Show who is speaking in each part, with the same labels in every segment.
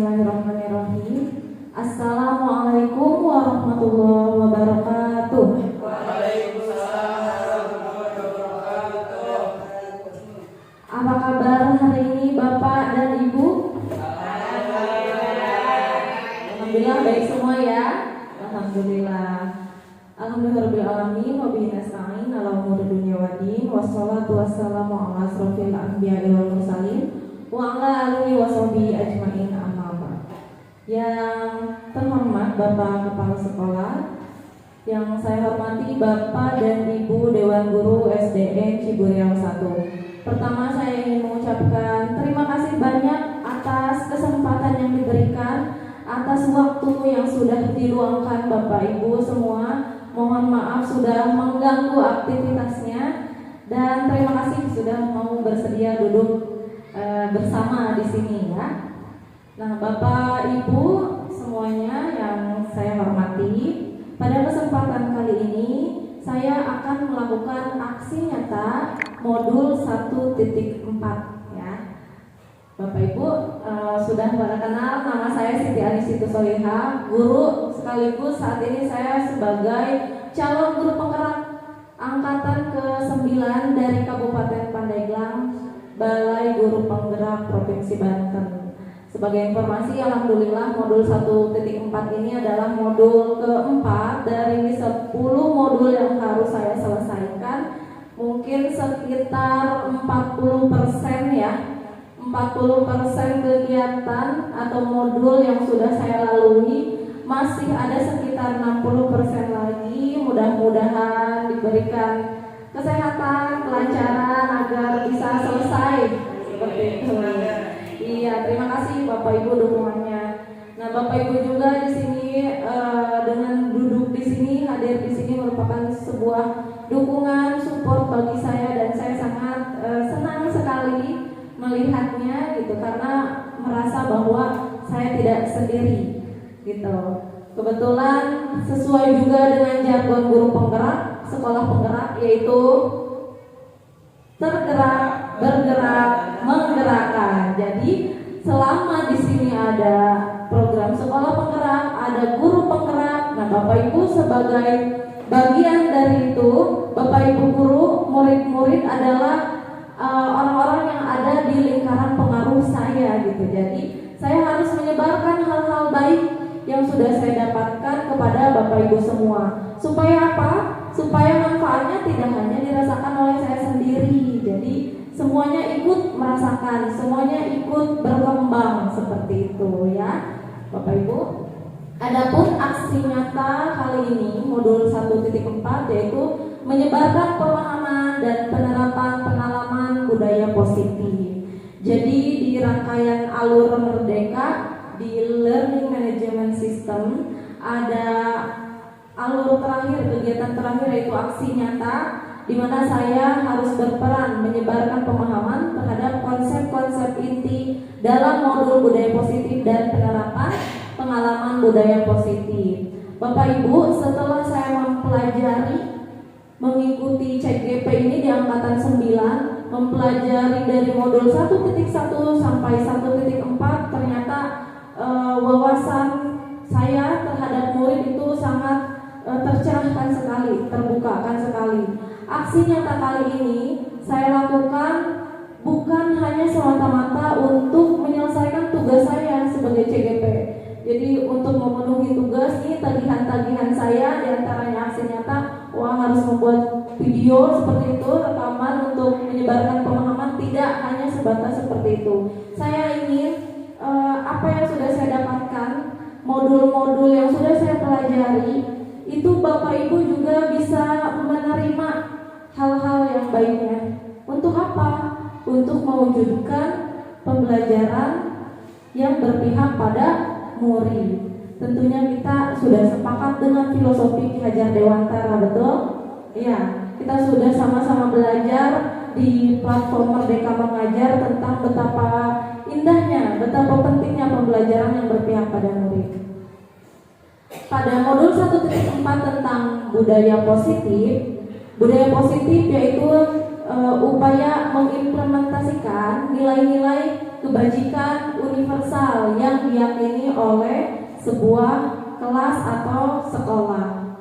Speaker 1: Bismillahirrahmanirrahim. Assalamualaikum warahmatullahi wabarakatuh.
Speaker 2: Waalaikumsalam warahmatullahi wabarakatuh.
Speaker 1: Apa kabar hari ini Bapak dan Ibu? Alhamdulillah baik semua ya. Alhamdulillah. Alhamdulillahirobbilalamin wa bihi nasta'in ala umuri dunya waddin wassalatu wassalamu ala asrofil anbiya'i wal mursalin wa ala alihi washabihi ajmain amma ba'd. Yang terhormat Bapak Kepala Sekolah, yang saya hormati Bapak dan Ibu Dewan Guru SDN Ciburial 1. Pertama saya ingin mengucapkan terima kasih banyak atas kesempatan yang diberikan, atas waktu yang sudah diluangkan Bapak Ibu semua. Mohon maaf sudah mengganggu aktivitasnya, dan terima kasih sudah mau bersedia duduk bersama di sini ya. Nah, Bapak Ibu semuanya yang saya hormati, pada kesempatan kali ini saya akan melakukan aksi nyata modul 1.4 ya. Bapak Ibu sudah pada kenal, nama saya Siti Anisiti Soliha, guru sekaligus saat ini saya sebagai calon guru penggerak angkatan ke-9 dari Kabupaten Pandeglang, Balai Guru Penggerak Provinsi Banten. Sebagai informasi, alhamdulillah modul 1.4 ini adalah modul keempat dari 10 modul yang harus saya selesaikan. Mungkin sekitar 40% ya, 40% kegiatan atau modul yang sudah saya lalui. Masih ada sekitar 60% lagi. Mudah-mudahan diberikan kesehatan, kelancaran agar bisa selesai seperti itu. Iya, terima kasih Bapak Ibu dukungannya. Nah, Bapak Ibu juga di sini dengan duduk di sini, hadir di sini merupakan sebuah dukungan, support bagi saya, dan saya sangat senang sekali melihatnya gitu, karena merasa bahwa saya tidak sendiri gitu. Kebetulan sesuai juga dengan jargon guru penggerak, sekolah penggerak, yaitu tergerak, bergerak, menggerakkan. Jadi selama di sini ada program sekolah penggerak, ada guru penggerak. Nah, Bapak Ibu sebagai bagian dari itu, Bapak Ibu guru, murid-murid adalah orang-orang yang ada di lingkaran pengaruh saya gitu. Jadi saya harus menyebarkan hal-hal baik yang sudah saya dapatkan kepada Bapak Ibu semua. Supaya apa? Supaya manfaatnya tidak hanya dirasakan oleh saya sendiri. Jadi semuanya ikut merasakan, semuanya ikut berkembang seperti itu ya Bapak Ibu. Adapun aksi nyata kali ini modul 1.4 yaitu menyebarkan pemahaman dan penerapan pengalaman budaya positif. Jadi di rangkaian alur Merdeka di Learning Management System ada alur terakhir, kegiatan terakhir yaitu aksi nyata, di mana saya harus berperan menyebarkan pemahaman terhadap konsep-konsep inti dalam modul budaya positif dan penerapan pengalaman budaya positif. Bapak Ibu, setelah saya mempelajari, mengikuti CGP ini di angkatan 9, mempelajari dari modul 1.1 sampai 1.4, ternyata wawasan saya terhadap murid itu sangat tercerahkan sekali, terbukakan sekali. Aksi nyata kali ini saya lakukan bukan hanya semata-mata untuk menyelesaikan tugas saya sebagai CGP. Jadi untuk memenuhi tugas ini, tagihan-tagihan saya diantaranya aksi nyata, harus membuat video seperti itu, rekaman untuk menyebarkan pemahaman, tidak hanya sebatas seperti itu. Saya ingin apa yang sudah saya dapatkan, modul-modul yang sudah saya pelajari, itu Bapak Ibu juga bisa menerima hal-hal yang baiknya. Untuk apa? Untuk mewujudkan pembelajaran yang berpihak pada murid. Tentunya kita sudah sepakat dengan filosofi Ki Hajar Dewantara, betul? Iya, kita sudah sama-sama belajar di platform Merdeka Mengajar tentang betapa indahnya, betapa pentingnya pembelajaran yang berpihak pada murid. Pada modul 1.4 tentang budaya positif yaitu upaya mengimplementasikan nilai-nilai kebajikan universal yang diyakini oleh sebuah kelas atau sekolah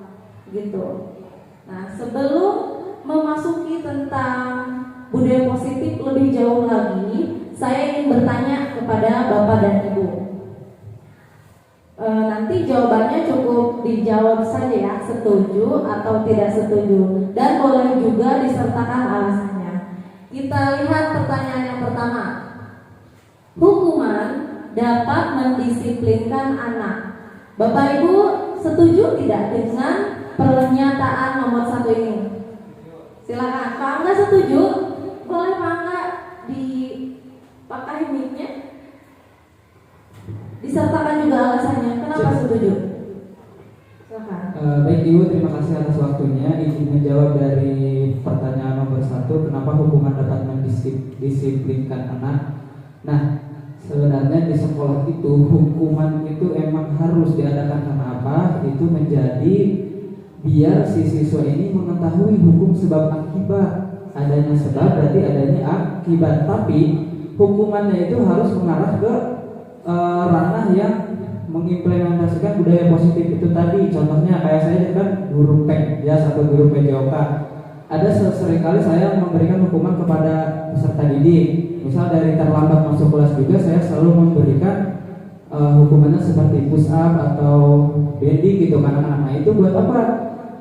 Speaker 1: gitu. Nah, sebelum memasuki tentang budaya positif lebih jauh lagi, saya ingin bertanya kepada Bapak dan Ibu. Nanti jawabannya cukup dijawab saja ya, setuju atau tidak setuju, dan boleh juga disertakan alasannya. Kita lihat pertanyaan yang pertama. Hukuman dapat mendisiplinkan anak. Bapak Ibu setuju tidak dengan pernyataan nomor 1 ini? Silakan. Pak Angga setuju? Boleh Pak Angga dipakai mic-nya? Disertakan juga alasannya. Kenapa setuju? Silakan.
Speaker 3: Baik Ibu, terima kasih atas waktunya. Izin menjawab dari pertanyaan nomor 1, kenapa hukuman dapat mendisiplinkan anak. Nah, sebenarnya di sekolah itu hukuman itu emang harus diadakan karena apa? Itu menjadi biar si siswa ini mengetahui hukum sebab akibat. Adanya sebab berarti adanya akibat. Tapi hukumannya itu harus mengarah ke ranah yang mengimplementasikan budaya positif itu tadi. Contohnya kayak saya kan guru PEJAS atau guru PJOK. Ada seringkali saya memberikan hukuman kepada peserta didik. Misal dari terlambat masuk kelas juga saya selalu memberikan hukumannya seperti push up atau bending gitu kan anak-anak. Nah, itu buat apa?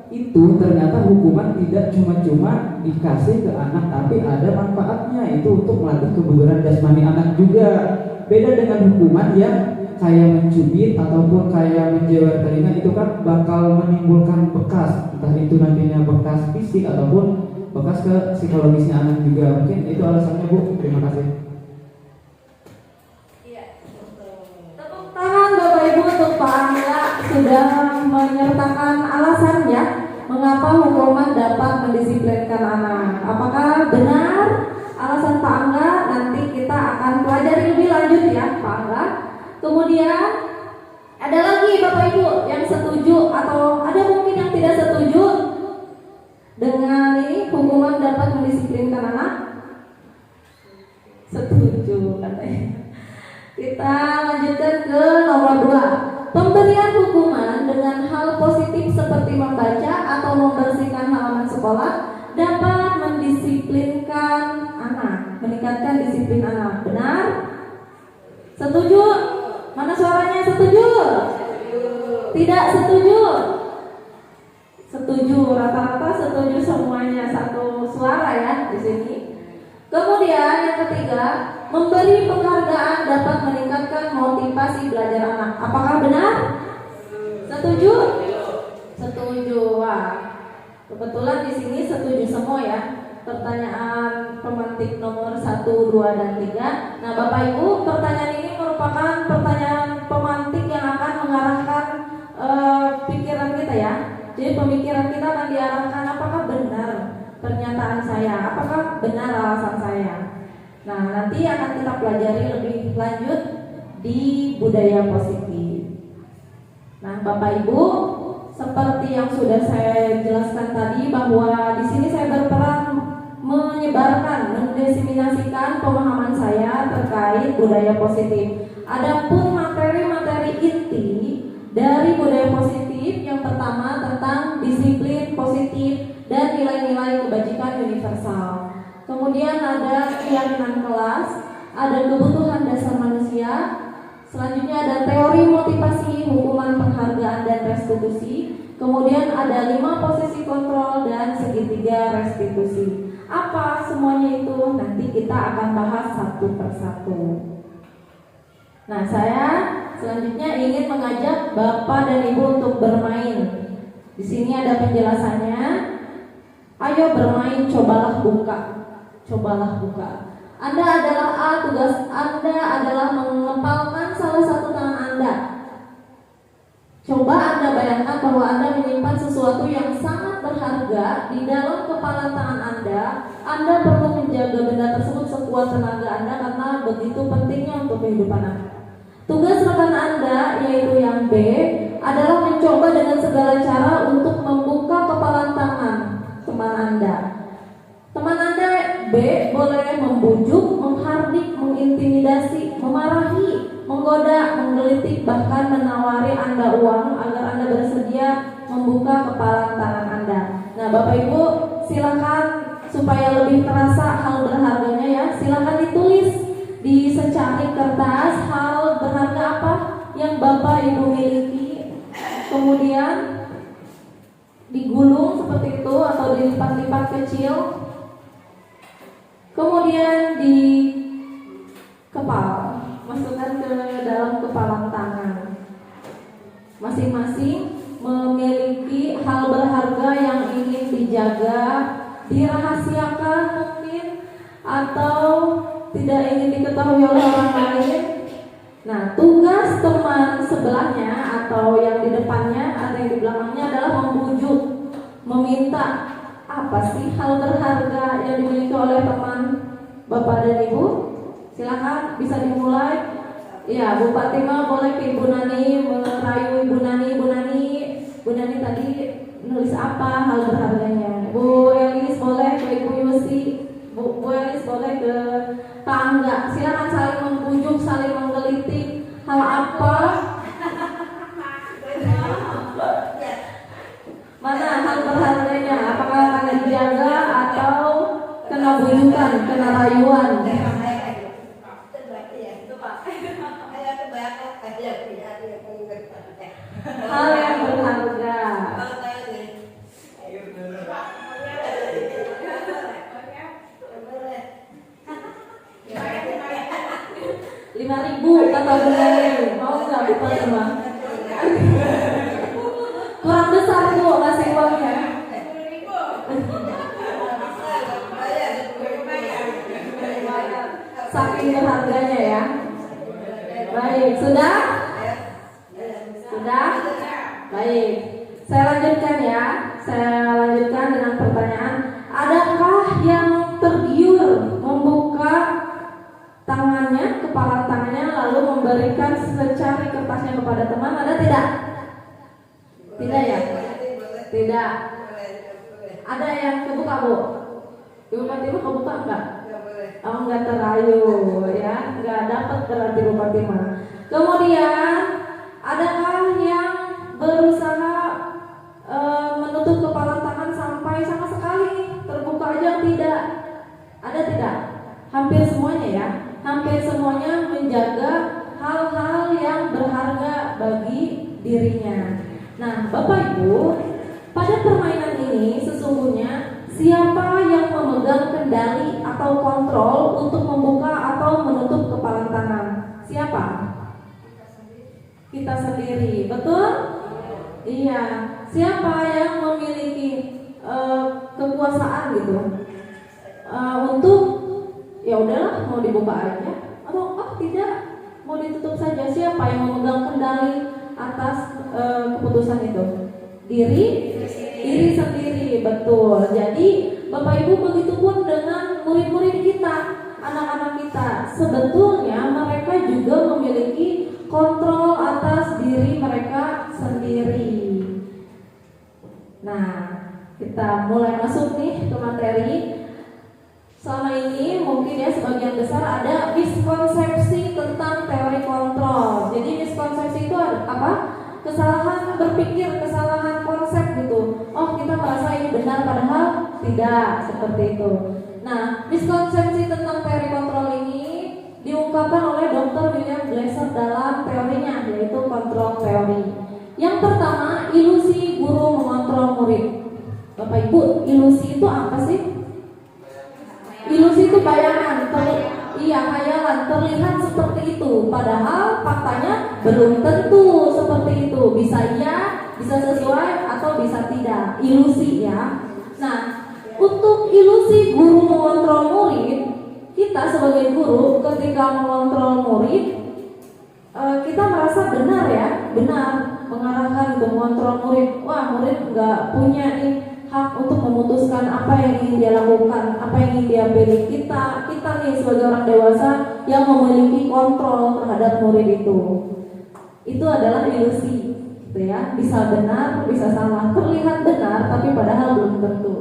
Speaker 3: Itu ternyata hukuman tidak cuma-cuma dikasih ke anak, tapi ada manfaatnya. Itu untuk melatih kebugaran jasmani anak juga. Beda dengan hukuman yang kayak mencubit ataupun kayak menjewer telinga, itu kan bakal menimbulkan bekas, entah itu nantinya bekas fisik ataupun bekas ke psikologisnya anak juga. Mungkin itu alasannya Bu. Terima kasih.
Speaker 1: Iya, tepuk tangan Bapak Ibu untuk Pak Angga sudah menyertakan alasannya mengapa hukuman dapat mendisiplinkan anak. Apakah benar alasan Pak Angga? Nanti kita akan pelajari lebih lanjut ya Pak Angga. Kemudian ada lagi Bapak Ibu yang setuju atau ada mungkin yang tidak setuju dengan ini hukuman dapat mendisiplinkan anak? Setuju katanya. Kita lanjutkan ke nomor 2. Pemberian hukuman dengan hal positif seperti membaca atau membersihkan halaman sekolah dapat mendisiplinkan anak, meningkatkan disiplin anak. Benar? Setuju? Mana suaranya setuju? Tidak setuju? Setuju, rata-rata setuju semuanya, satu suara ya di sini. Kemudian yang ketiga, memberi penghargaan dapat meningkatkan motivasi belajar anak. Apakah benar? Setuju? Setuju. Wah, kebetulan di sini setuju semua ya. Pertanyaan pemantik nomor 1, 2, dan 3. Nah Bapak Ibu, pertanyaan ini merupakan pertanyaan pemantik yang akan mengarahkan pikiran kita ya. Jadi pemikiran kita akan diarahkan apakah benar pernyataan saya, apakah benar alasan saya. Nah nanti akan kita pelajari lebih lanjut di budaya positif. Nah Bapak Ibu, seperti yang sudah saya jelaskan tadi bahwa di sini saya berperan menyebarkan, mendiseminasikan pemahaman saya terkait budaya positif. Adapun materi-materi inti dari budaya positif yang pertama tentang disiplin positif dan nilai-nilai kebajikan universal. Kemudian ada keyakinan kelas, ada kebutuhan dasar manusia. Selanjutnya ada teori motivasi, hukuman, penghargaan, dan restitusi. Kemudian ada 5 posisi kontrol dan segitiga restitusi. Apa semuanya itu? Nanti kita akan bahas satu persatu. Nah, saya selanjutnya ingin mengajak Bapak dan Ibu untuk bermain. Di sini ada penjelasannya. Ayo bermain, cobalah buka. Cobalah buka. Anda adalah A, tugas Anda adalah mengepalkan salah satu tangan Anda. Coba Anda bayangkan bahwa Anda menyimpan sesuatu yang sangat berharga di dalam kepala tangan Anda. Anda perlu menjaga benda tersebut sekuat tenaga Anda karena begitu pentingnya untuk kehidupan Anda. Tugas rekan Anda, yaitu yang B, adalah mencoba dengan segala cara untuk membuka kepala tangan teman Anda. Teman Anda B boleh membujuk, menghardik, mengintimidasi menawari Anda uang agar Anda bersedia membuka kepalan tangan Anda. Nah, Bapak Ibu, silakan supaya lebih terasa hal berharganya ya. Silakan ditulis di secari kertas hal berharga apa yang Bapak Ibu miliki. Kemudian digulung seperti itu atau dilipat-lipat kecil. Kemudian di kepal, masukkan ke dalam kepalan tangan. Masing-masing memiliki hal berharga yang ingin dijaga, dirahasiakan mungkin, atau tidak ingin diketahui oleh orang lain. Nah, tugas teman sebelahnya atau yang di depannya atau yang di belakangnya adalah membujuk, meminta apa sih hal berharga yang dimiliki oleh teman Bapak dan Ibu. Silakan bisa dimulai. Ya, Bu Fatima boleh ke Ibu Nani merayu Ibu Nani. Bu Nani tadi nulis apa hal berharganya. Bu Elis boleh ke Ibu Yusi. Bu Elis boleh ke Pak Angga. Silakan saling membujuk, saling menggelitik hal apa. Mana hal berharganya? Apakah akan dijaga atau kena bujukan, kena rayuan? Hal yang berharga. 5.000 kata Bunda. Mau nggak Bu Fatima? Kurang besar Bu ngasih uangnya. Saking berharganya ya. Baik, sudah? Sudah? Baik. Saya lanjutkan ya. Saya lanjutkan dengan pertanyaan. Adakah yang tergiur membuka tangannya, kepala tangannya, lalu memberikan secari kertasnya kepada teman? Ada tidak? Tidak ya? Tidak. Ada yang kebuka Bu? Ibu Fatima kebuka enggak? Oh, enggak terayu ya, enggak dapat berarti Bu Fatima. Kemudian adakah yang berusaha menutup kepala tangan sampai sama sekali terbuka aja? Tidak. Ada tidak? Hampir semuanya ya. Hampir semuanya menjaga hal-hal yang berharga bagi dirinya. Nah, Bapak Ibu, pada permainan ini sesungguhnya siapa yang memegang kendali atau kontrol untuk membuka atau menutup kepala tangan? Siapa? Kita sendiri, betul? Iya. Siapa yang memiliki kekuasaan gitu untuk ya udahlah mau dibuka aja atau tidak mau ditutup saja? Siapa yang memegang kendali atas keputusan itu? Diri sendiri, betul. Jadi Bapak Ibu, begitupun dengan murid-murid kita, anak-anak kita. Sebetulnya mereka juga memiliki kontrol atas diri mereka sendiri. Nah, kita mulai masuk nih ke materi. Selama ini mungkin ya sebagian besar ada miskonsepsi tentang teori kontrol. Jadi miskonsepsi itu apa? Kesalahan berpikir, kesalahan konsep gitu. Oh, kita merasa ini benar padahal tidak, seperti itu. Nah, miskonsepsi tentang teori kontrol ini diungkapkan oleh Dr. William Glasser dalam teorinya, yaitu kontrol teori. Yang pertama, ilusi guru mengontrol murid. Bapak Ibu, ilusi itu apa sih? Ilusi itu bayangan, hayalan, terlihat seperti itu, padahal faktanya belum tentu seperti itu. Bisa iya, bisa sesuai, atau bisa tidak. Ilusi ya. Nah, untuk ilusi guru mengontrol murid, kita sebagai guru ketika mengontrol murid, kita merasa benar ya, benar mengarahkan untuk mengontrol murid. Wah, murid nggak punya nih hak untuk memutuskan apa yang ingin dia lakukan, apa yang ingin dia pilih. Kita nih sebagai orang dewasa yang memiliki kontrol terhadap murid itu. Itu adalah ilusi, gitu ya. Bisa benar, bisa salah, terlihat benar, tapi padahal belum tentu.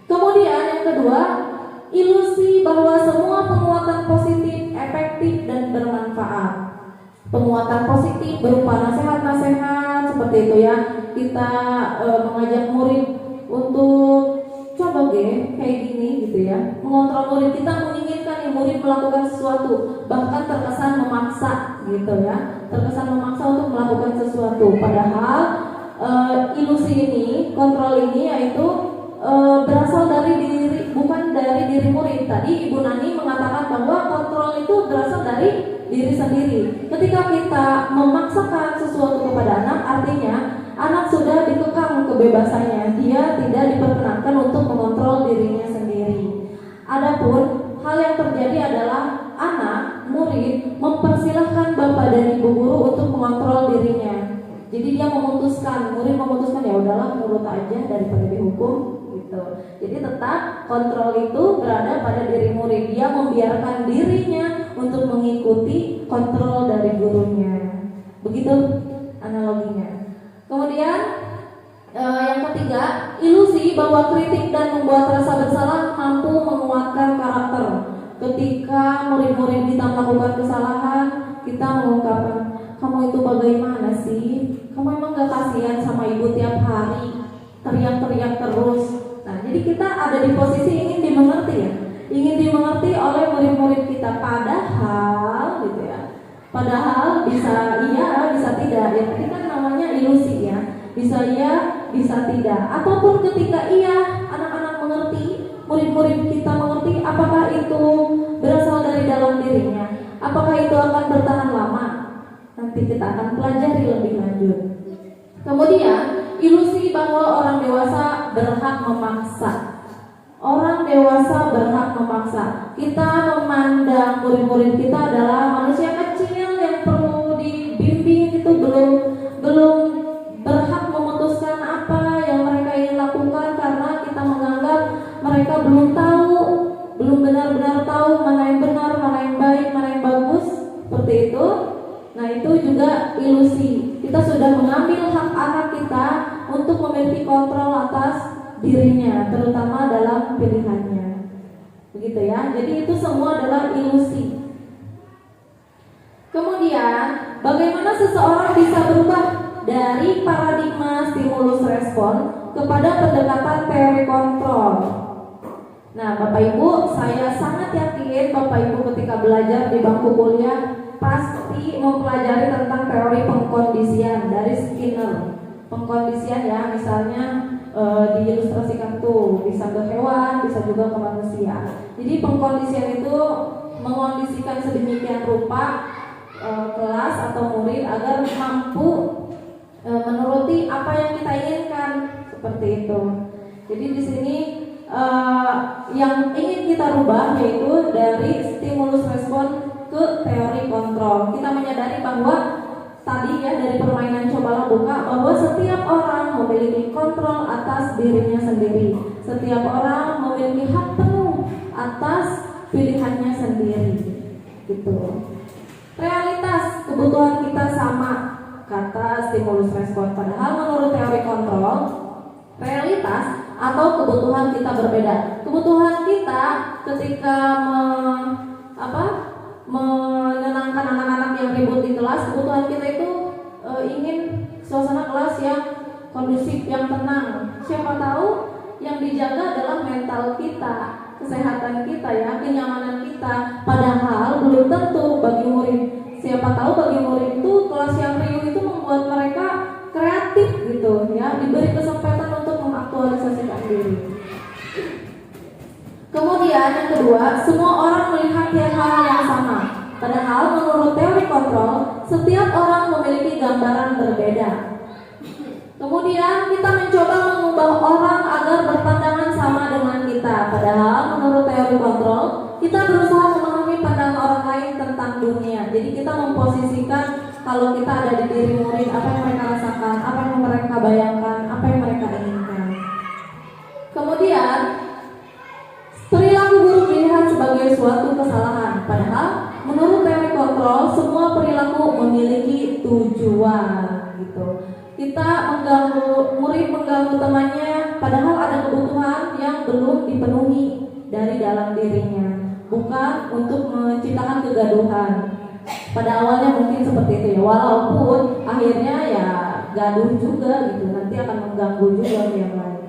Speaker 1: Kemudian yang kedua, ilusi bahwa semua penguatan positif, efektif dan bermanfaat. Penguatan positif berupa nasihat-nasihat seperti itu ya. Kita mengajak murid untuk coba kayak gini gitu ya. Mengontrol murid, kita menginginkan murid melakukan sesuatu, bahkan terkesan memaksa gitu ya. Terkesan memaksa untuk melakukan sesuatu. Padahal ilusi ini, kontrol ini yaitu berasal dari diri, bukan dari diri murid. Tadi Ibu Nani mengatakan bahwa kontrol itu berasal dari diri sendiri. Ketika kita memaksakan sesuatu kepada anak, artinya anak sudah dikekang kebebasannya. Dia tidak diperkenankan untuk mengontrol dirinya sendiri. Adapun hal yang terjadi adalah anak, murid mempersilahkan bapak dan ibu guru untuk mengontrol dirinya. Jadi dia memutuskan, murid memutuskan, ya udahlah nurut aja daripada dihukum gitu. Jadi tetap kontrol itu berada pada diri murid. Dia membiarkan dirinya untuk mengikuti kontrol dari gurunya. Begitu analoginya. Kemudian yang ketiga, ilusi bahwa kritik dan membuat rasa bersalah mampu menguatkan karakter. Ketika murid-murid kita melakukan kesalahan, kita mengungkapkan, kamu itu bagaimana sih? Kamu emang gak kasihan sama ibu tiap hari teriak-teriak terus. Nah, jadi kita ada di posisi ingin dimengerti ya, ingin dimengerti oleh murid-murid kita. Padahal gitu ya, padahal bisa iya, bisa tidak. Ya tadi kan namanya ilusi ya, bisa iya, bisa tidak. Ataupun ketika iya, anak-anak mengerti, murid-murid kita mengerti, apakah itu berasal dari dalam dirinya? Apakah itu akan bertahan lama? Nanti kita akan pelajari lebih lanjut. Kemudian ilusi bahwa orang dewasa berhak memaksa. Orang dewasa berhak memaksa. Kita memandang murid-murid kita adalah manusia kecil yang perlu dibimbing, itu belum berhak memutuskan apa yang mereka ingin lakukan karena kita menganggap mereka belum tahu, belum benar-benar tahu mana yang benar, mana yang baik, mana yang bagus, seperti itu. Nah, itu juga ilusi. Kita sudah mengambil hak anak kita untuk memiliki kontrol atas dirinya, terutama dalam pilihannya. Begitu ya. Jadi itu semua adalah ilusi. Kemudian, bagaimana seseorang bisa berubah dari paradigma stimulus respon kepada pendekatan teori kontrol? Nah, Bapak Ibu, saya sangat yakin Bapak Ibu ketika belajar di bangku kuliah pasti mempelajari tentang teori pengkondisian dari Skinner. Pengkondisian ya, misalnya diilustrasikan tuh bisa ke hewan, bisa juga ke manusia. Jadi pengkondisian itu mengondisikan sedemikian rupa kelas atau murid agar mampu menuruti apa yang kita inginkan, seperti itu. Jadi di sini yang ingin kita rubah yaitu dari stimulus respon ke teori kontrol. Kita menyadari bahwa tadi ya dari permainan cobalah buka, bahwa setiap orang memiliki kontrol atas dirinya sendiri. Setiap orang memiliki hak penuh atas pilihannya sendiri. Gitu. Realitas kebutuhan kita sama, kata stimulus respon. Padahal menurut teori kontrol, realitas atau kebutuhan kita berbeda. Kebutuhan kita ketika menenangkan anak-anak yang ribut di kelas, kebutuhan kita itu ingin suasana kelas yang kondusif, yang tenang. Siapa tahu yang dijaga adalah mental kita, kesehatan kita ya, kenyamanan kita. Padahal belum tentu bagi murid. Siapa tahu bagi murid itu kelas yang riuh itu membuat mereka kreatif gitu ya, diberi kesempatan untuk mengaktualisasikan diri. Kemudian yang kedua, semua orang melihat hal yang sama. Padahal menurut teori kontrol, setiap orang memiliki gambaran berbeda. Kemudian kita mencoba mengubah orang agar berpandangan sama dengan kita. Padahal menurut teori kontrol, kita berusaha memahami pandangan orang lain tentang dunia. Jadi kita memposisikan kalau kita ada di diri murid, apa yang mereka rasakan, apa yang mereka bayangkan, apa yang mereka inginkan. Kemudian perilaku buruk dilihat sebagai suatu kesalahan. Padahal menurut teori kontrol, semua perilaku memiliki tujuan gitu. Kita mengganggu, murid mengganggu temannya, padahal ada kebutuhan yang belum dipenuhi dari dalam dirinya, bukan untuk menciptakan kegaduhan. Pada awalnya mungkin seperti itu ya, walaupun akhirnya ya gaduh juga gitu, nanti akan mengganggu juga yang lain.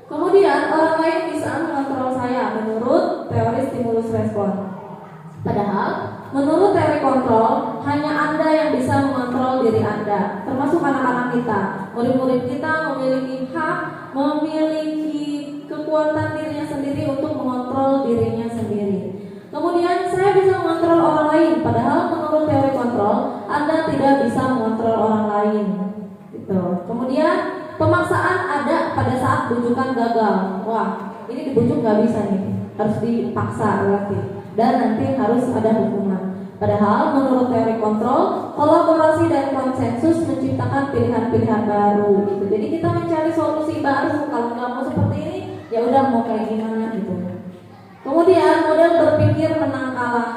Speaker 1: Kemudian orang lain bisa mengontrol saya menurut teori stimulus respon. Padahal menurut teori kontrol hanya Anda yang bisa mengontrol diri Anda, termasuk anak-anak kita. Murid-murid kita memiliki hak, memiliki kekuatan dirinya sendiri untuk mengontrol dirinya sendiri. Kemudian saya bisa mengontrol orang lain, padahal menurut teori kontrol Anda tidak bisa mengontrol orang lain. Gitu. Kemudian pemaksaan ada pada saat bujukan gagal. Wah, ini dibujuk nggak bisa nih, harus dipaksa berarti, dan nanti harus ada hukuman. Padahal menurut teori kontrol, kolaborasi dan konsensus menciptakan pilihan-pilihan baru. Gitu. Jadi kita mencari solusi baru. Kalau nggak mau seperti ini, ya udah mau kayak gimana gitu. Kemudian model berpikir menang kalah.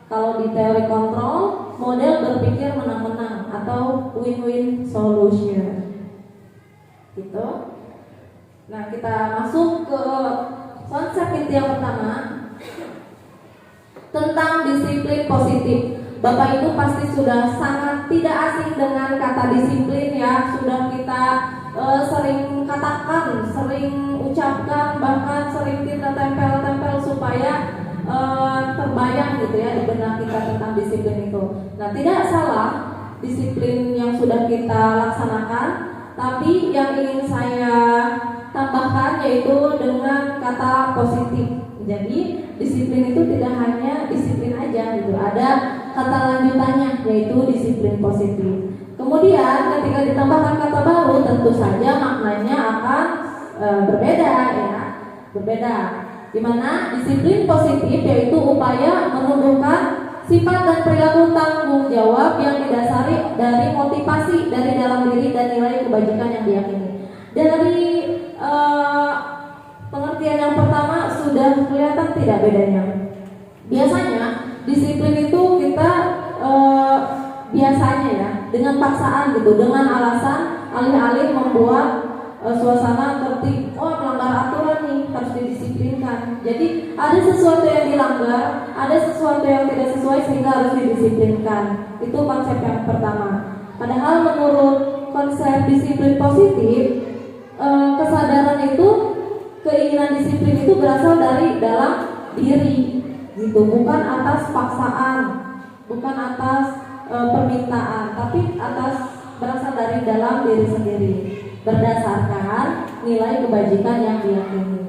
Speaker 1: Kalau di teori kontrol, model berpikir menang-menang atau win-win solution. Gitu. Nah, kita masuk ke konsep inti yang pertama tentang disiplin positif. Bapak Ibu pasti sudah sangat tidak asing dengan kata disiplin ya, sudah kita sering katakan, sering ucapkan, bahkan sering kita tempel-tempel supaya terbayang gitu ya di benak kita tentang disiplin itu. Nah, tidak salah disiplin yang sudah kita laksanakan, tapi yang ingin saya tambahkan yaitu dengan kata positif. Jadi disiplin itu tidak hanya disiplin aja gitu, ada kata lanjutannya yaitu disiplin positif. Kemudian ketika ditambahkan kata baru, tentu saja maknanya akan berbeda ya, berbeda. Dimana disiplin positif yaitu upaya menumbuhkan sifat dan perilaku tanggung jawab yang didasari dari motivasi dari dalam diri dan nilai kebajikan yang diyakini. Dari pengertian yang pertama sudah kelihatan tidak bedanya. Biasanya disiplin itu kita biasanya ya dengan paksaan gitu, dengan alasan alih-alih membuat suasana tertib. Oh, melanggar aturan nih, harus didisiplinkan. Jadi ada sesuatu yang dilanggar, ada sesuatu yang tidak sesuai sehingga harus didisiplinkan. Itu konsep yang pertama. Padahal menurut konsep disiplin positif, kesadaran itu, keinginan disiplin itu berasal dari dalam diri gitu, bukan atas paksaan, bukan atas permintaan, tapi berasal dari dalam diri sendiri berdasarkan nilai kebajikan yang diyakini.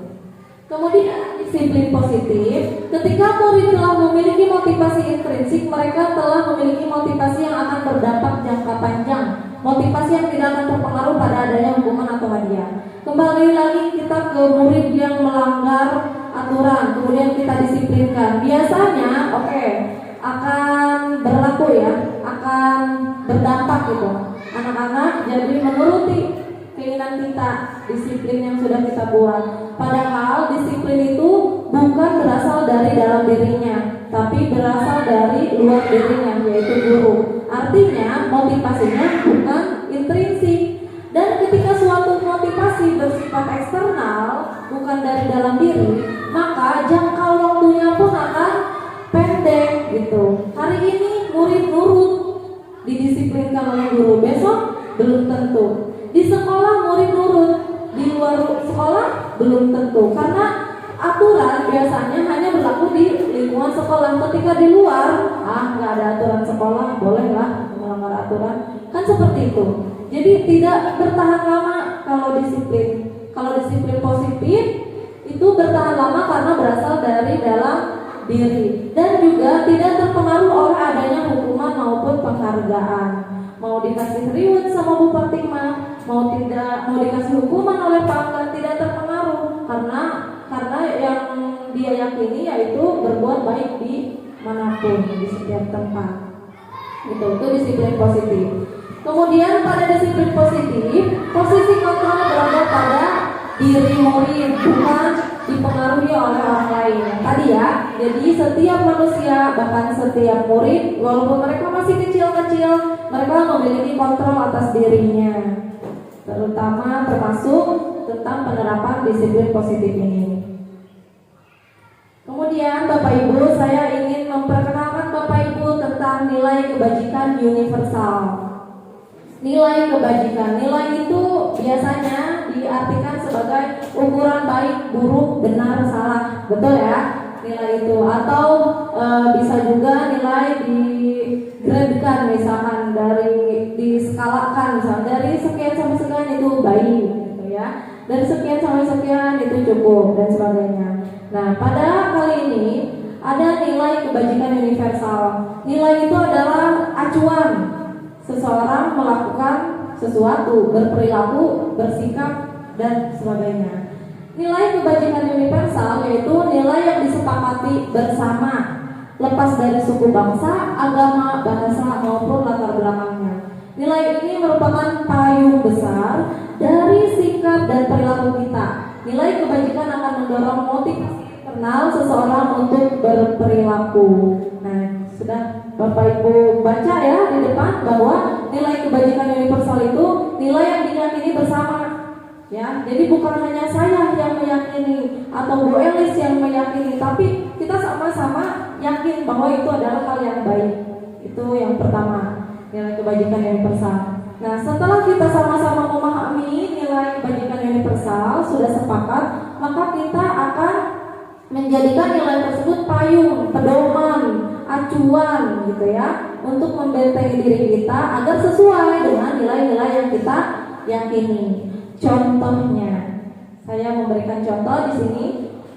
Speaker 1: Kemudian disiplin positif, ketika murid telah memiliki motivasi intrinsik, mereka telah memiliki motivasi yang akan berdampak jangka panjang, motivasi yang tidak akan terpengaruh pada adanya hukuman atau hadiah. Kembali lagi kita ke murid yang melanggar aturan, kemudian kita disiplinkan. Biasanya akan berlaku ya, akan berdampak gitu. Anak-anak jadi menuruti keinginan kita, disiplin yang sudah kita buat. Padahal disiplin itu bukan berasal dari dalam dirinya, tapi berasal dari luar dirinya, yaitu guru. Artinya motivasinya bukan intrinsik. Dan ketika suatu motivasi bersifat eksternal, bukan dari dalam diri, maka jangka waktunya pun akan pendek gitu. Hari ini murid nurut, didisiplinkan oleh guru, besok belum tentu. Di sekolah murid nurut, di luar sekolah belum tentu. Karena aturan biasanya hanya berlaku di lingkungan sekolah. Ketika di luar, nggak ada aturan sekolah, bolehlah melanggar aturan. Kan seperti itu. Jadi tidak bertahan lama kalau disiplin. Kalau disiplin positif itu bertahan lama karena berasal dari dalam diri dan juga tidak terpengaruh oleh adanya hukuman maupun penghargaan. Mau dikasih reward sama Bu Pertima, mau dikasih hukuman oleh Pak, tidak terpengaruh karena yang dia yakini yaitu berbuat baik di manapun, di setiap tempat. Itu disiplin positif. Kemudian pada disiplin positif, posisi kontrol berada pada diri murid, bukan dipengaruhi oleh orang lain. Tadi ya, jadi setiap manusia, bahkan setiap murid, walaupun mereka masih kecil-kecil, mereka memiliki kontrol atas dirinya, terutama termasuk tentang penerapan disiplin positif ini. Kemudian Bapak Ibu, saya ingin memperkenalkan Bapak Ibu tentang tentang nilai kebajikan universal. Nilai kebajikan, nilai itu biasanya diartikan sebagai ukuran baik, buruk, benar, salah, betul ya? Nilai itu, atau bisa juga nilai digradkan, misalkan dari diskalakan, misalkan dari sekian sampai sekian itu baik, gitu ya. Dari sekian sampai sekian itu cukup dan sebagainya. Nah, pada kali ini ada nilai kebajikan universal. Nilai itu adalah acuan seseorang melakukan sesuatu, berperilaku, bersikap, dan sebagainya. Nilai kebajikan universal yaitu nilai yang disepakati bersama, lepas dari suku bangsa, agama, bahasa, maupun latar belakangnya. Nilai ini merupakan payung besar dari sikap dan perilaku kita. Nilai kebajikan akan mendorong motivasi internal seseorang untuk berperilaku. Nah, sudah Bapak Ibu baca ya di depan bahwa nilai kebajikan universal itu nilai yang diyakini bersama. Ya, jadi bukan hanya saya yang meyakini atau Bu Elis yang meyakini, tapi kita sama-sama yakin bahwa itu adalah hal yang baik. Itu yang pertama, nilai kebajikan universal. Nah, setelah kita sama-sama memahami nilai kebajikan universal, sudah sepakat, maka kita akan menjadikan nilai tersebut payung, pedoman, acuan gitu ya, untuk membentengi diri kita agar sesuai dengan nilai-nilai yang kita yakini. Contohnya, saya memberikan contoh di sini.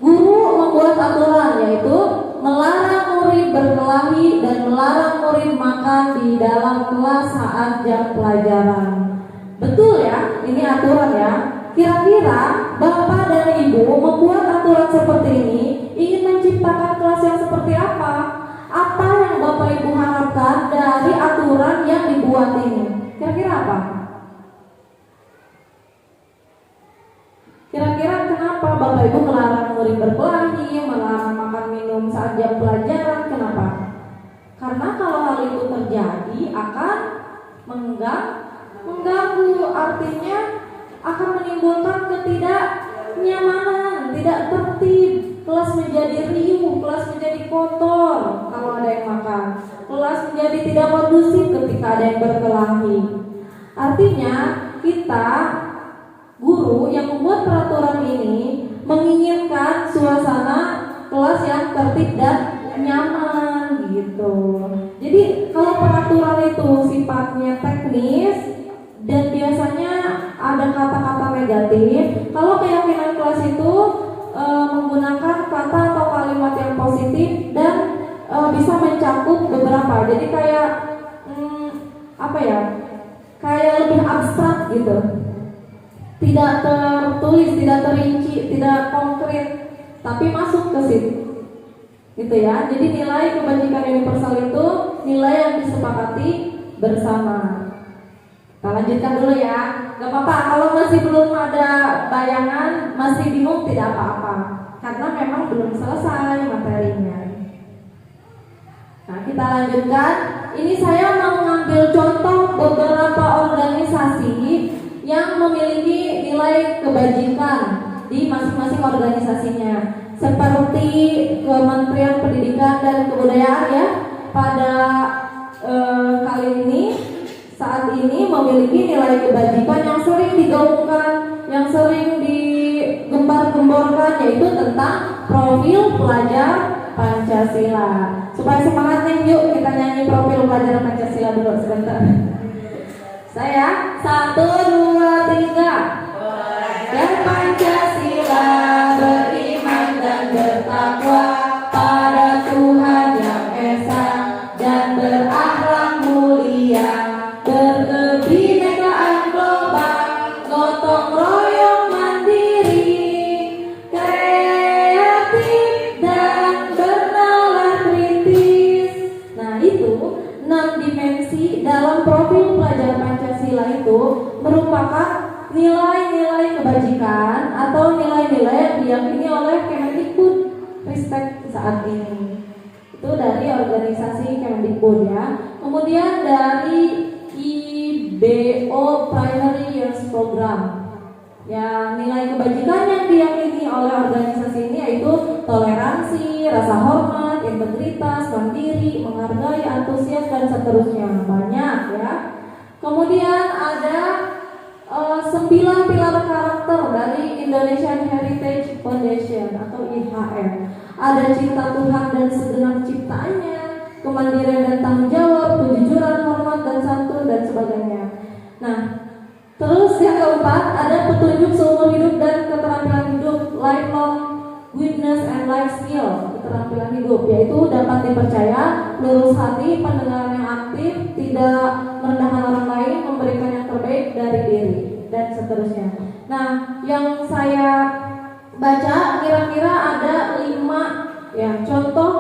Speaker 1: Guru membuat aturan, yaitu melarang murid berkelahi dan melarang murid makan di dalam kelas saat jam pelajaran. Betul ya, ini aturan ya. Kira-kira Bapak dan Ibu membuat aturan seperti ini ingin menciptakan kelas yang seperti apa? Apa yang Bapak Ibu harapkan dari aturan yang dibuat ini? Kira-kira apa? Kira-kira kenapa Bapak Ibu melarang murid berkelahi, melarang makan minum saat jam pelajaran? Kenapa? Karena kalau hal itu terjadi akan mengganggu, artinya akan menimbulkan ketidaknyamanan, tidak tertib, kelas menjadi riuh, kelas menjadi kotor kalau ada yang makan, kelas menjadi tidak kondusif ketika ada yang berkelahi. Artinya kita guru yang membuat peraturan ini menginginkan suasana kelas yang tertib dan nyaman gitu. Jadi kalau peraturan itu sifatnya teknis dan biasanya ada kata-kata negatif, kalau keyakinan kelas itu menggunakan kata atau kalimat yang positif dan bisa mencakup beberapa. Jadi kayak kayak lebih abstrak gitu. Tidak tertulis, tidak terinci, tidak konkret, tapi masuk ke situ. Gitu ya. Jadi nilai kebajikan universal itu nilai yang disepakati bersama. Kita lanjutkan dulu ya. Gak apa-apa kalau masih belum ada bayangan, masih bingung, tidak apa-apa, karena memang belum selesai materinya. Nah, kita lanjutkan. Ini saya mau ngambil contoh beberapa organisasi yang memiliki nilai kebajikan di masing-masing organisasinya, seperti Kementerian Pendidikan dan Kebudayaan ya. Pada kali ini, saat ini memiliki nilai kebajikan yang sering digaungkan, yang sering digembar-gemborkan, yaitu tentang profil pelajar Pancasila. Supaya semangat nih, yuk kita nyanyi profil pelajar Pancasila dulu sebentar. Saya 1, 2, 3. Dan Pancasila beriman dan bertakwa pada Tuhan yang Esa dan berakhlak mulia, berkebinekaan global, gotong royong mandiri, kreatif dan bernalar kritis. Nah itu 6 dimensi dalam profil pelajar Pancasila itu merupakan nilai-nilai kebajikan atau nilai-nilai yang diyakini oleh Kemendikbud Ristek saat ini. Itu dari organisasi Kemendikbud ya. Kemudian dari IBO Primary Years Program. Ya, nilai kebajikan yang diyakini oleh organisasi ini yaitu toleransi, rasa hormat, integritas, mandiri, menghargai, antusias, dan seterusnya. Banyak ya. Kemudian ada 9 pilar karakter dari Indonesian Heritage Foundation atau IHF. Ada cinta Tuhan dan segenap ciptaannya, kemandirian dan tanggung jawab, kejujuran, hormat dan santun, dan sebagainya. Nah, terus yang keempat ada petunjuk seumur hidup dan keterampilan hidup, lifelong witness and life skill, keterampilan hidup, yaitu dapat dipercaya, lurus hati, pendengaran yang aktif, tidak merendahkan orang lain, memberikan yang terbaik dari diri, dan seterusnya. Nah, yang saya baca kira-kira ada 5 ya contoh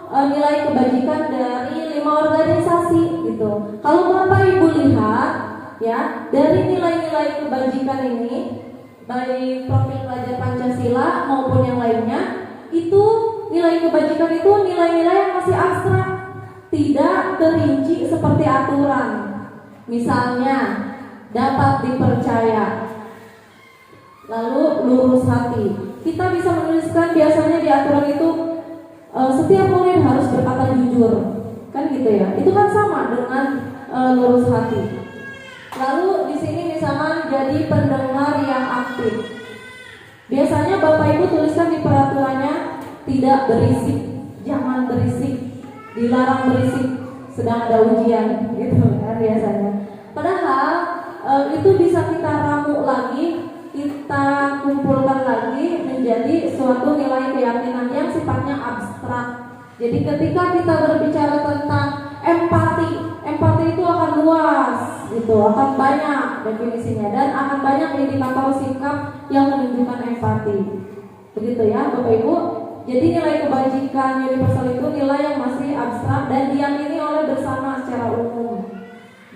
Speaker 1: nilai kebajikan dari 5 organisasi gitu. Kalau Bapak Ibu lihat ya, dari nilai-nilai kebajikan ini, baik profil pelajar Pancasila maupun yang lainnya, itu nilai kebajikan itu nilai-nilai yang masih abstrak, tidak terinci seperti aturan. Misalnya, dapat dipercaya, lalu lurus hati. Kita bisa menuliskan biasanya di aturan itu setiap murid harus berkata jujur, kan gitu ya. Itu kan sama dengan lurus hati. Lalu di sini misalnya jadi pendengar yang aktif. Biasanya Bapak Ibu tuliskan di peraturannya tidak berisik, jangan berisik, dilarang berisik sedang ada ujian, gitu kan biasanya. Padahal itu bisa kita ramu lagi, kita kumpulkan lagi menjadi suatu nilai keyakinan yang sifatnya abstrak. Jadi ketika kita berbicara tentang empati itu akan luas, gitu, akan banyak definisinya dan akan banyak indikator sikap yang menunjukkan empati. Begitu ya, Bapak Ibu. Jadi nilai kebajikan universal itu nilai yang masih abstrak dan diyakini oleh bersama secara umum.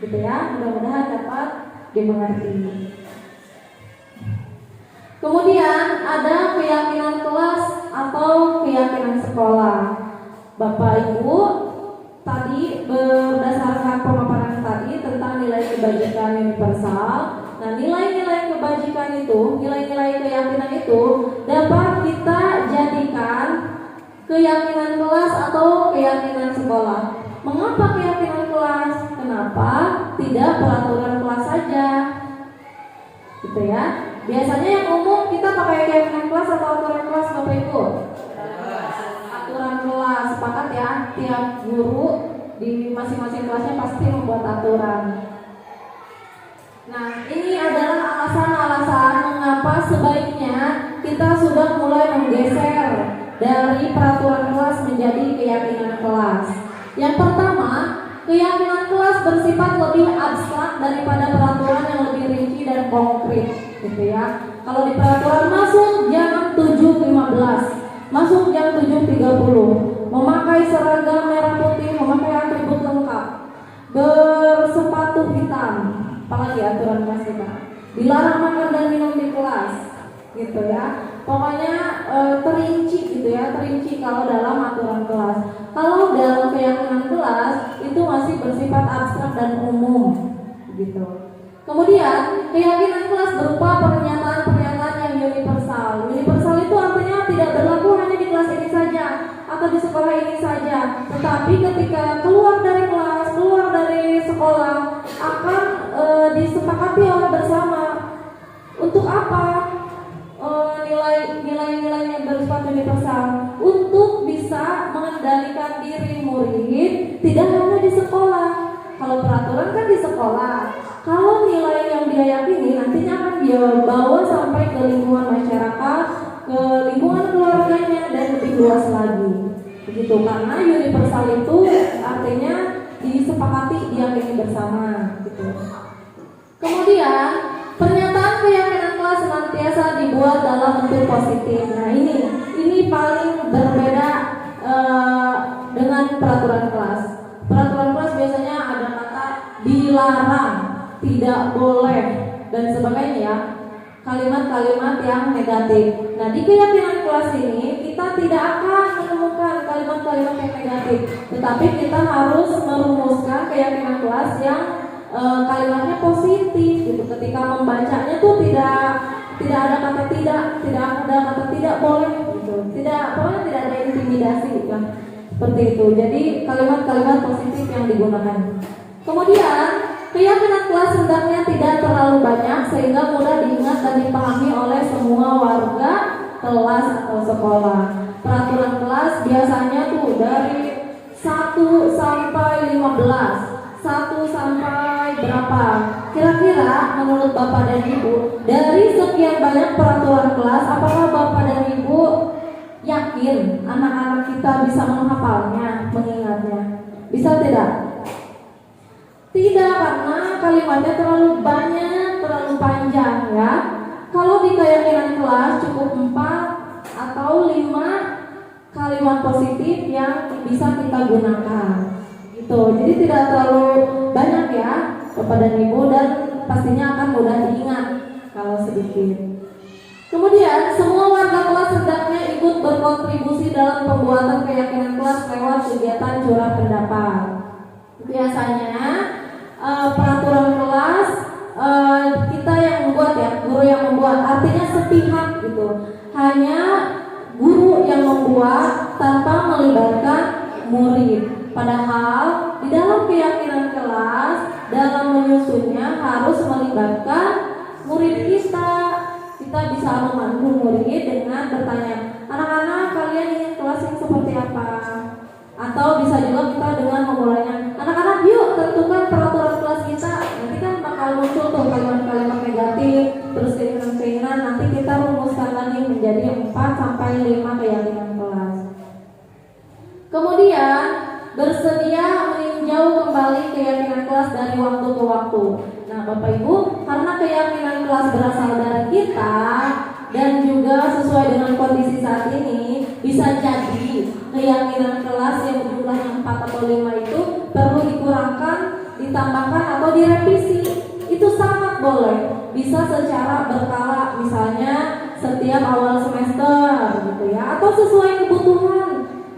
Speaker 1: Gitu ya, mudah-mudahan dapat dimengerti. Kemudian ada keyakinan kelas atau keyakinan sekolah. Bapak Ibu, tadi berdasarkan pemaparan tadi tentang nilai kebajikan universal. Nah, nilai-nilai kebajikan itu, nilai-nilai keyakinan itu dapat kita jadikan keyakinan kelas atau keyakinan sekolah. Mengapa keyakinan kelas? Kenapa tidak peraturan kelas saja? Gitu ya. Biasanya yang umum kita pakai keyakinan kelas atau aturan kelas, Bapak Ibu? Aturan kelas, sepakat ya. Tiap guru di masing-masing kelasnya pasti membuat aturan. Nah, ini adalah alasan-alasan mengapa sebaiknya kita sudah mulai menggeser dari peraturan kelas menjadi keyakinan kelas. Yang pertama, keyakinan kelas bersifat lebih abstrak daripada peraturan yang lebih rinci dan konkret, gitu ya. Kalau di peraturan masuk jam 7.15, masuk jam 7.30, memakai seragam merah putih, memakai atribut lengkap, bersepatu hitam, apalagi aturan kelas kita, dilarang makan dan minum di kelas, gitu ya. Pokoknya terinci gitu ya, terinci kalau dalam aturan kelas. Kalau dalam keyakinan kelas itu masih bersifat abstrak dan umum, gitu. Kemudian keyakinan kelas berupa pernyataan-pernyataan yang universal. Universal itu artinya tidak berlaku hanya di kelas ini saja atau di sekolah ini saja, tetapi ketika keluar dari kelas, keluar dari sekolah akan disepakati oleh bersama. Untuk apa? Nilai-nilai yang bersifat universal untuk bisa mengendalikan diri murid tidak hanya di sekolah. Kalau peraturan kan di sekolah, kalau nilai yang dia yakini nantinya akan dia bawa sampai ke lingkungan masyarakat, ke lingkungan keluarganya dan lebih luas lagi. Begitu, karena universal itu artinya disepakati, diyakini bersama, gitu. Kemudian pernyataan keyakinan kelas senantiasa dibuat dalam bentuk positif. Nah, ini paling berbeda dengan peraturan kelas. Peraturan kelas biasanya ada kata dilarang, tidak boleh, dan sebagainya ya. Kalimat-kalimat yang negatif. Nah, di keyakinan kelas ini kita tidak akan menemukan kalimat-kalimat yang negatif, tetapi kita harus merumuskan keyakinan kelas yang kalimatnya positif gitu. Ketika membacanya tuh tidak tidak ada kata tidak boleh gitu. Pokoknya tidak ada intimidasi kan. Seperti itu. Jadi kalimat-kalimat positif yang digunakan. Kemudian keyakinan kelas hendaknya tidak terlalu banyak sehingga mudah diingat dan dipahami oleh semua warga kelas atau sekolah. Peraturan kelas biasanya tuh dari 1 sampai 15. 1 sampai berapa? Kira-kira menurut Bapak dan Ibu, dari sekian banyak peraturan kelas, apakah Bapak dan Ibu yakin anak-anak kita bisa menghafalnya, mengingatnya? Bisa tidak? Tidak, karena kalimatnya terlalu banyak, terlalu panjang ya. Kalau di keyakinan kelas cukup 4 atau 5 kalimat positif yang bisa kita gunakan. Gitu. Jadi tidak terlalu banyak ya Bapak dan Ibu, dan pastinya akan mudah diingat kalau sedikit. Kemudian semua warga kelas hendaknya ikut berkontribusi dalam pembuatan keyakinan kelas lewat kegiatan curah pendapat. Biasanya peraturan kelas kita yang membuat ya, guru yang membuat, artinya sepihak gitu. Hanya guru yang membuat tanpa melibatkan murid. Padahal di dalam keyakinan kelas, dalam menyusunnya harus melibatkan murid kita. Kita bisa memandu murid dengan bertanya, anak-anak kalian ingin kelas yang seperti apa? Atau bisa juga kita dengan memulainya, anak-anak yuk tentukan peraturan kelas kita. Nanti kan bakal muncul tuh kalimat-kalimat negatif, terus keinginan-keinginan, nanti kita rumuskan lagi menjadi 4 sampai 5 keyakinan kelas. Kemudian bersedia meninjau kembali keyakinan kelas dari waktu ke waktu. Nah Bapak Ibu, karena keyakinan kelas berasal dari kita dan juga sesuai dengan kondisi saat ini, bisa jadi keyakinan kelas yang jumlahnya 4 atau 5 itu perlu dikurangkan, ditambahkan atau direvisi. Itu sangat boleh, bisa secara berkala, misalnya setiap awal semester gitu ya, atau sesuai kebutuhan.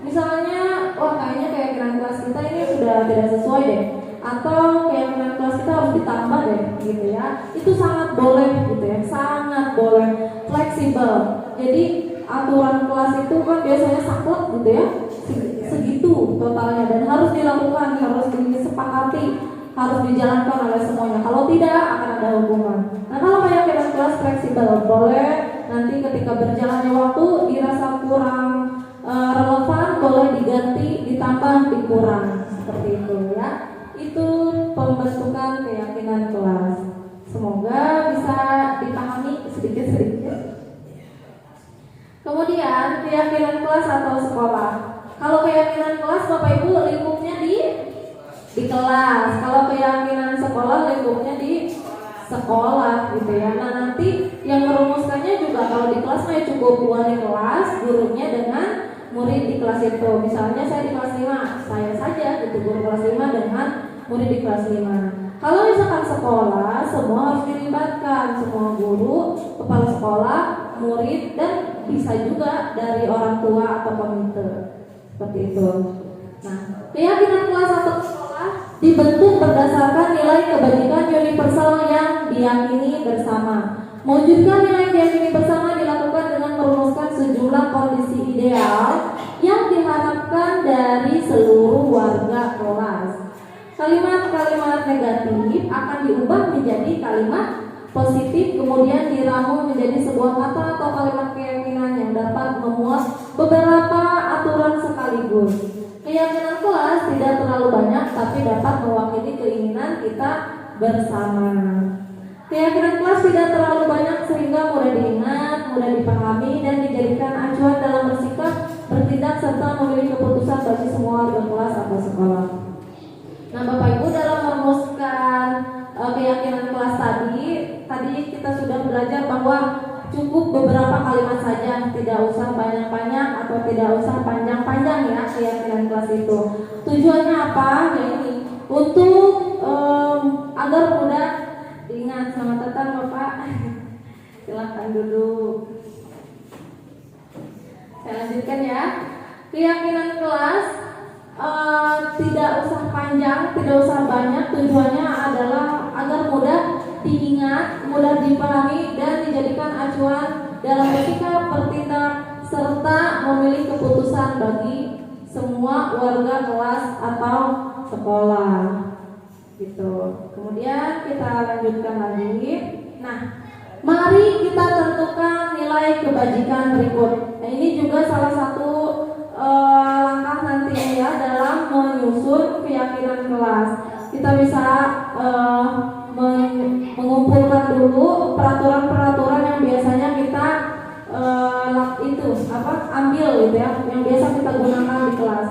Speaker 1: Misalnya, wah kayaknya keyakinan kelas kita ini sudah tidak sesuai deh, atau keyakinan kelas kita harus ditambah deh, gitu ya. Itu sangat boleh gitu ya, sangat boleh, fleksibel. Jadi aturan kelas itu kan biasanya saklek gitu ya, segitu totalnya, dan harus dilakukan, harus disepakati, harus dijalankan oleh semuanya. Kalau tidak akan ada hukuman. Nah kalau keyakinan kelas fleksibel, boleh nanti ketika berjalannya waktu dirasa kurang relevan, boleh diganti, ditambah, dikurang, seperti itu ya. Itu pembentukan keyakinan kelas. Semoga bisa dipahami sedikit-sedikit. Kemudian keyakinan kelas atau sekolah. Kalau keyakinan kelas Bapak Ibu lingkupnya di kelas. Kalau keyakinan sekolah lingkupnya di sekolah gitu ya. Nah nanti yang merumuskannya juga kalau di kelas saya cukup wali kelas, gurunya dengan murid di kelas itu. Misalnya saya di kelas 5, saya saja gitu, guru kelas 5 dengan murid di kelas 5. Kalau misalkan sekolah, semua harus dilibatkan, semua guru, kepala sekolah, murid, dan bisa juga dari orang tua atau komite. Seperti itu. Nah, keyakinan kelas atau sekolah dibentuk berdasarkan nilai kebajikan universal yang diyakini bersama. Mewujudkan nilai diyakini bersama dilakukan dengan merumuskan sejumlah kondisi ideal yang diharapkan dari seluruh warga kelas. Kalimat-kalimat negatif akan diubah menjadi kalimat positif, kemudian diramu menjadi sebuah kata atau kalimat keyakinan yang dapat memuat beberapa aturan sekaligus. Keyakinan kelas tidak terlalu banyak, tapi dapat mewakili keinginan kita bersama. Keyakinan kelas tidak terlalu banyak sehingga mudah diingat, mudah dipahami, dan dijadikan acuan dalam bersikap, bertindak, serta memilih keputusan bagi semua warga kelas atau sekolah. Nah Bapak Ibu, dalam merumuskan keyakinan kelas tadi kita sudah belajar bahwa cukup beberapa kalimat saja, tidak usah banyak-banyak atau tidak usah panjang-panjang ya keyakinan kelas itu. Tujuannya apa? Ya ini untuk agar mudah diingat. Selamat datang Bapak. Silahkan duduk. Saya lanjutkan ya. Keyakinan kelas tidak usah panjang, tidak usah banyak. Tujuannya adalah agar mudah diingat, mudah dipahami, dan dijadikan acuan dalam bersikap, bertindak, serta memilih keputusan bagi semua warga kelas atau sekolah. Gitu. Kemudian kita lanjutkan lagi. Nah, mari kita tentukan nilai kebajikan berikut. Nah, ini juga salah satu langkah nantinya ya dalam menyusun keyakinan kelas. Kita bisa mengumpulkan dulu peraturan-peraturan yang biasanya kita ambil gitu ya, yang biasa kita gunakan di kelas.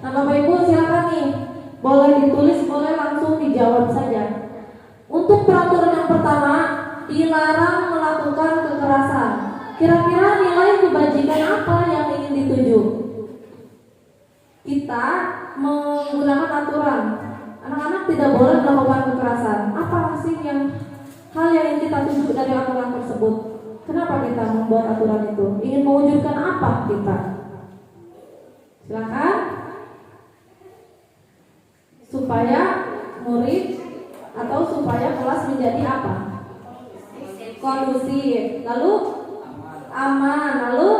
Speaker 1: Nah, Bapak Ibu silakan nih, boleh ditulis, boleh langsung dijawab saja. Untuk peraturan yang pertama, dilarang melakukan kekerasan. Kira-kira nilai kebajikan apa yang ingin dituju? Kita menggunakan aturan, anak-anak tidak boleh melakukan kekerasan. Apa sih hal yang ingin kita tuju dari aturan tersebut? Kenapa kita membuat aturan itu? Ingin mewujudkan apa kita? Silakan. Supaya murid atau supaya kelas menjadi apa? Kondusif. Lalu aman. Lalu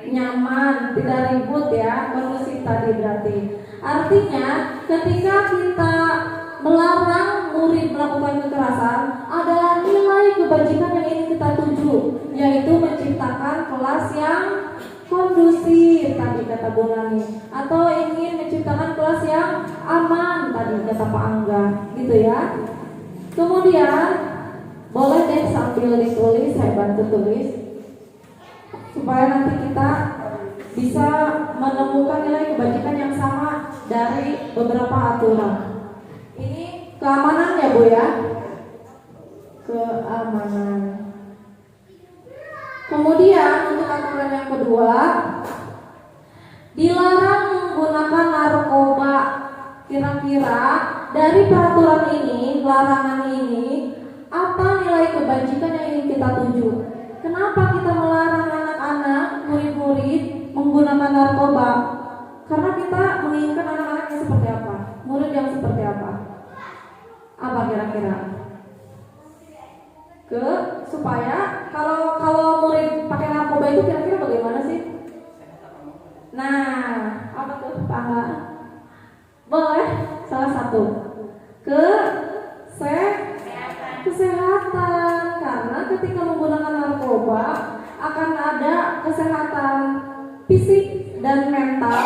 Speaker 1: nyaman, tidak ribut ya. Kondusif tadi berarti. Artinya ketika kita melarang murid melakukan kekerasan, ada nilai kebajikan yang ingin kita tuju, yaitu menciptakan kelas yang kondusif tadi kata Bu Nani, atau ingin menciptakan kelas yang aman tadi kata Pak Angga, gitu ya. Kemudian boleh deh sambil ditulis, saya bantu tulis supaya nanti kita bisa menemukan nilai kebajikan yang sama dari beberapa aturan. Ini keamanan ya Bu ya, keamanan. Kemudian untuk aturan yang kedua, dilarang menggunakan narkoba. Kira-kira dari peraturan ini, larangan ini, apa nilai kebajikan yang ingin kita tuju? Kenapa kita melarang anak-anak, murid-murid menggunakan narkoba? Karena kita menginginkan anak-anak yang seperti apa? Murid yang seperti apa? Apa kira-kira? Supaya kalau murid pakai narkoba itu kira-kira bagaimana sih? Nah, apa tuh Pak? Boleh salah satu kesehatan, karena ketika menggunakan narkoba akan ada kesehatan fisik dan mental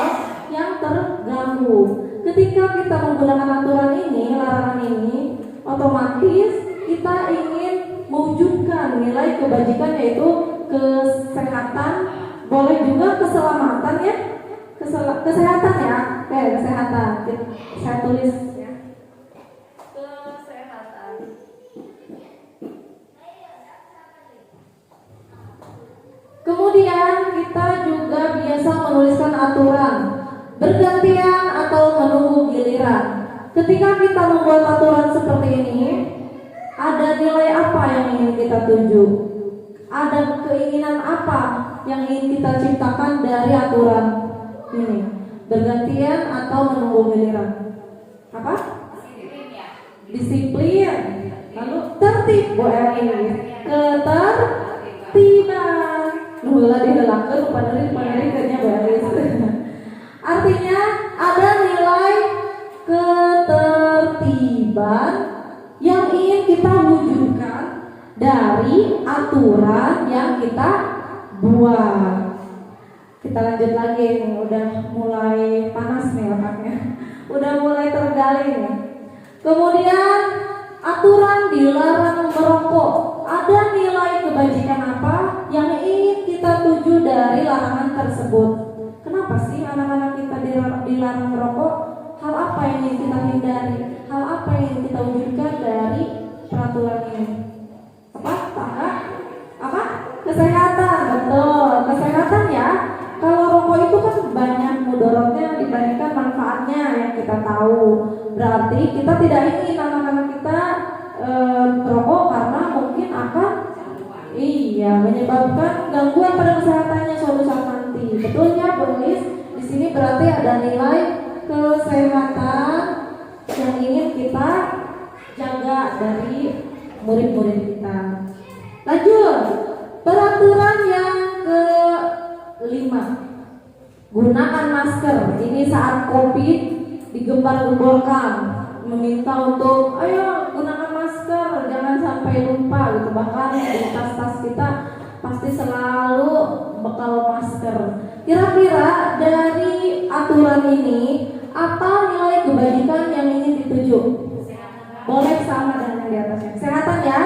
Speaker 1: yang terganggu. Ketika kita menggunakan aturan ini, larangan ini, otomatis kita ingin mewujudkan nilai kebajikan, yaitu kesehatan, boleh juga keselamatan ya, kesehatan ya, kesehatan. Saya tulis ya, kesehatan. Kemudian kita juga biasa menuliskan aturan bergantian atau menunggu giliran. Ketika kita membuat aturan seperti ini, ada nilai apa yang ingin kita tuju? Ada keinginan apa yang ingin kita ciptakan dari aturan ini? Bergantian atau menunggu giliran? Apa? Disiplin. Lalu tertib, Bu Eri. Ketertiban. Nula dihelakeun padahal kerja Bu Eri. Artinya ada nilai ketertiban yang ingin kita wujudkan dari aturan yang kita buat. Kita lanjut lagi nih, udah mulai panas nih otaknya, udah mulai tergali nih. Kemudian aturan dilarang merokok. Ada nilai kebajikan apa yang ingin kita tuju dari larangan tersebut? Kenapa sih anak-anak kita dilarang merokok? Hal apa yang ingin kita hindari? Hal apa yang ingin kita wujudkan dari peraturan ini? Apa? Kesehatan, betul. Kesehatan ya. Kalau rokok itu kan banyak mudaratnya dibandingkan manfaatnya yang kita tahu. Berarti kita tidak ingin anak-anak kita merokok karena mungkin akan menyebabkan gangguan pada kesehatannya suatu saat nanti. Betulnya penulis di sini berarti ada nilai kesehatan yang ingin kita jaga dari murid-murid kita. Lanjut, Peraturan yang kelima, gunakan masker. Ini saat COVID digembar-gemborkan, meminta untuk ayo gunakan masker, jangan sampai lupa gitu. Bahkan di tas-tas kita pasti selalu bekal masker. Kira-kira dari aturan ini apa nilai kebajikan yang ingin dituju? Boleh sama dengan yang di atasnya. Kesehatan ya?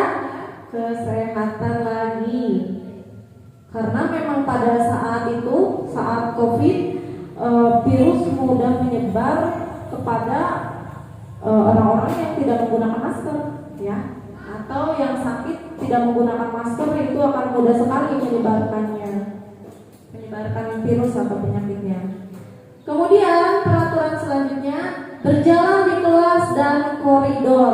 Speaker 1: Kesehatan lagi. Karena memang pada saat itu, saat COVID, virus mudah menyebar kepada orang-orang yang tidak menggunakan masker, ya, atau yang sakit tidak menggunakan masker, itu akan mudah sekali menyebarkan virus atau penyakitnya. Kemudian peraturan selanjutnya, berjalan di kelas dan koridor.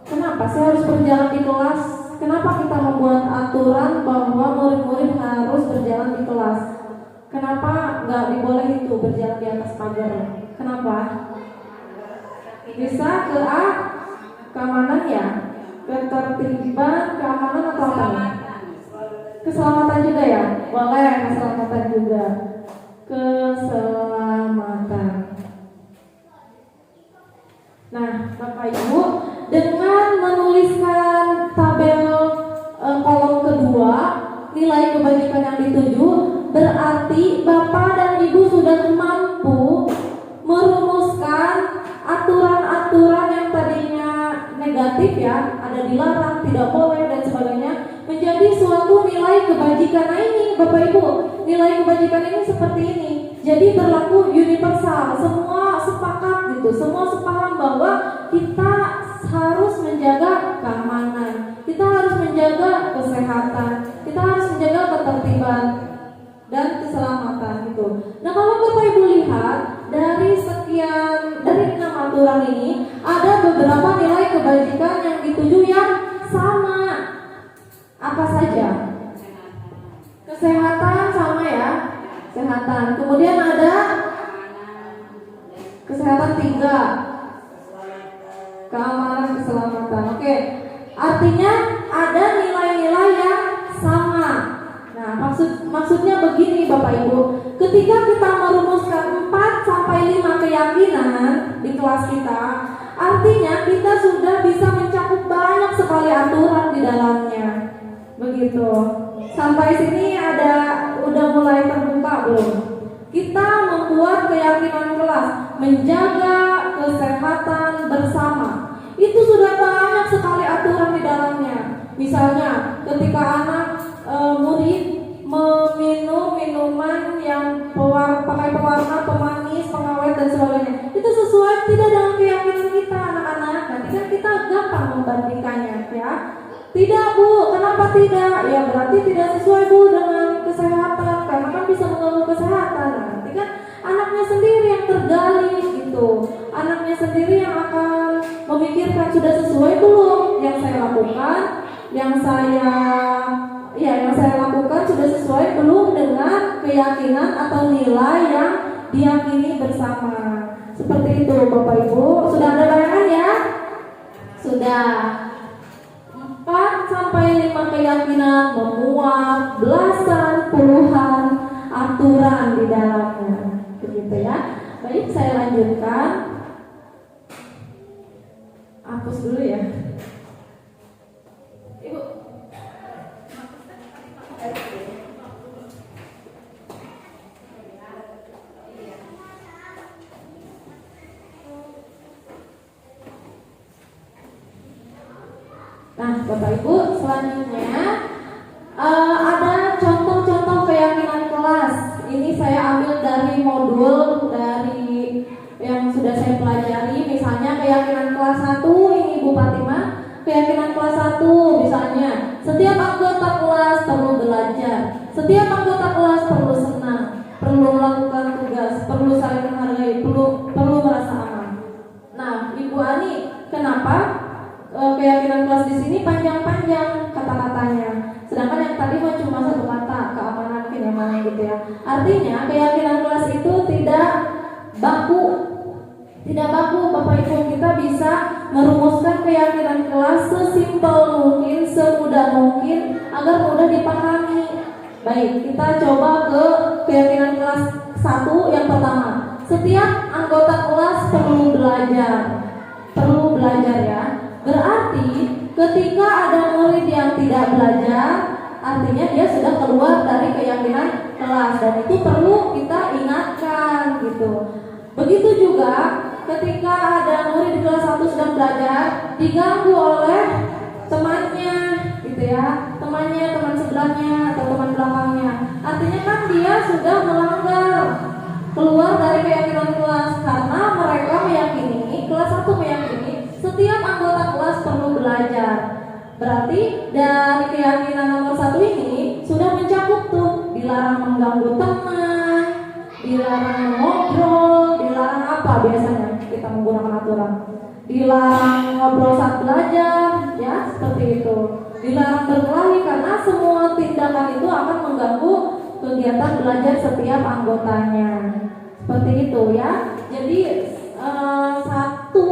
Speaker 1: Kenapa saya harus berjalan di kelas? Kenapa kita membuat aturan bahwa murid-murid harus berjalan di kelas? Kenapa nggak diboleh itu berjalan di atas pagar? Kenapa? Bisa keamanan ya, ketertiban, keamanan atau apa? Keselamatan juga ya, boleh keselamatan juga, keselamatan. Nah, Bapak Ibu, dengan menuliskan tabel kolom kedua nilai kebajikan yang dituju, berarti Bapak dan Ibu sudah mampu merumuskan aturan-aturan yang tadinya negatif ya, ada dilarang, tidak boleh dan sebagainya, menjadi suatu nilai kebajikan. Nah ini Bapak Ibu, nilai kebajikan ini seperti ini. Jadi berlaku universal, semua sepakat gitu, semua sepaham bahwa kita harus menjaga keamanan, kita harus menjaga kesehatan, kita harus menjaga ketertiban dan keselamatan gitu. Nah kalau Bapak Ibu lihat dari 6 aturan ini, ada beberapa nilai kebajikan yang dituju yang sama. Apa saja? Kesehatan sama ya, kesehatan. Kemudian ada kesehatan 3, keamanan, keselamatan. Oke, artinya ada nilai-nilai yang sama. Nah, maksudnya begini Bapak Ibu, ketika kita merumuskan 4 sampai 5 keyakinan di kelas kita, artinya kita sudah bisa mencakup banyak sekali aturan di dalamnya. Begitu. Sampai sini udah mulai terbuka belum? Kita membuat keyakinan kelas menjaga kesehatan bersama. Itu sudah banyak sekali aturan di dalamnya. Misalnya ketika anak murid meminum minuman yang pakai pewarna, pemanis, pengawet dan sebagainya, itu sesuai tidak dengan keyakinan kita anak-anak. Nanti kan kita gampang membandingkannya ya. Tidak Bu, kenapa tidak? Ya berarti tidak sesuai Bu dengan kesehatan, karena kan bisa mengganggu kesehatan. Nanti kan anaknya sendiri yang tergali gitu, anaknya sendiri yang akan memikirkan sudah sesuai belum yang saya lakukan, yang saya lakukan sudah sesuai belum dengan keyakinan atau nilai yang diyakini bersama. Seperti itu Bapak Ibu, sudah ada bayangan ya? Sudah. 4 sampai 5 keyakinan memuat belasan puluhan aturan di dalamnya. Begitu ya. Baik, saya lanjutkan. Hapus dulu ya. Ibu. Nah, Bapak Ibu, selanjutnya ada contoh-contoh keyakinan kelas. Ini saya ambil dari modul dari yang sudah saya pelajari. Misalnya keyakinan kelas 1, ini Bu Fatimah. Keyakinan kelas 1 misalnya, setiap anggota kelas perlu belajar, setiap anggota kelas perlu senang, perlu melakukan tugas, perlu saling menghargai, perlu merasa aman. Nah, Ibu Ani, kenapa keyakinan kelas di sini panjang-panjang kata-katanya, sedangkan yang tadi cuma satu kata, keamanan, kenyamanan gitu ya. Artinya keyakinan kelas itu tidak baku Bapak Ibu. Kita bisa merumuskan keyakinan kelas sesimpel mungkin, semudah mungkin agar mudah dipahami. Baik, kita coba ke keyakinan kelas 1 yang pertama. Setiap anggota kelas perlu belajar. Perlu belajar ya. Berarti ketika ada murid yang tidak belajar, artinya dia sudah keluar dari keyakinan kelas, dan itu perlu kita ingatkan gitu. Begitu juga ketika ada murid di kelas 1 sedang belajar diganggu oleh temannya gitu ya, teman sebelahnya atau teman belakangnya, artinya kan dia sudah melanggar, keluar dari keyakinan kelas, karena mereka meyakini, kelas 1 meyakini setiap anggota kelas perlu belajar. Berarti dari keyakinan nomor 1 ini sudah mencakup tuh, dilarang mengganggu teman, dilarang ngobrol, dilarang apa biasanya kita menggunakan aturan, dilarang ngobrol saat belajar, ya seperti itu. Dilarang berkelahi karena semua tindakan itu akan mengganggu kegiatan belajar setiap anggotanya. Seperti itu ya. Jadi satu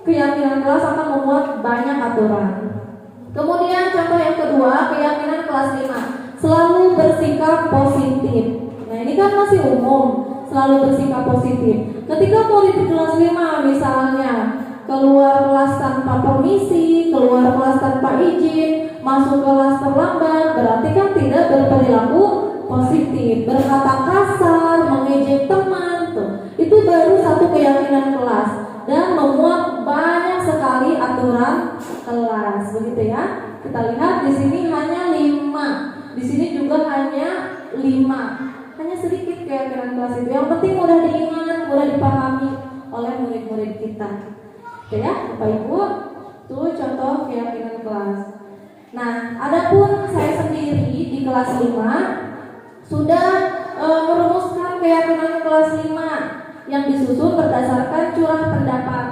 Speaker 1: keyakinan kelas akan memuat banyak aturan. Kemudian contoh yang kedua, keyakinan kelas 5, selalu bersikap positif. Nah ini kan masih umum, selalu bersikap positif. Ketika murid di kelas 5 misalnya keluar kelas tanpa permisi, keluar kelas tanpa izin, masuk kelas terlambat, berarti kan tidak berperilaku positif, berkata kasar, mengejek teman, tuh. Itu baru satu keyakinan kelas dan memuat banyak sekali aturan kelas, begitu ya. Kita lihat di sini hanya 5, di sini juga hanya 5, hanya sedikit keyakinan kelas itu. Yang penting mudah diingat, mudah dipahami oleh murid-murid kita. Oke ya, Bapak Ibu, itu contoh keyakinan kelas. Nah, adapun saya sendiri di kelas 5 sudah merumuskan keyakinan kelas 5 yang disusun berdasarkan curah pendapat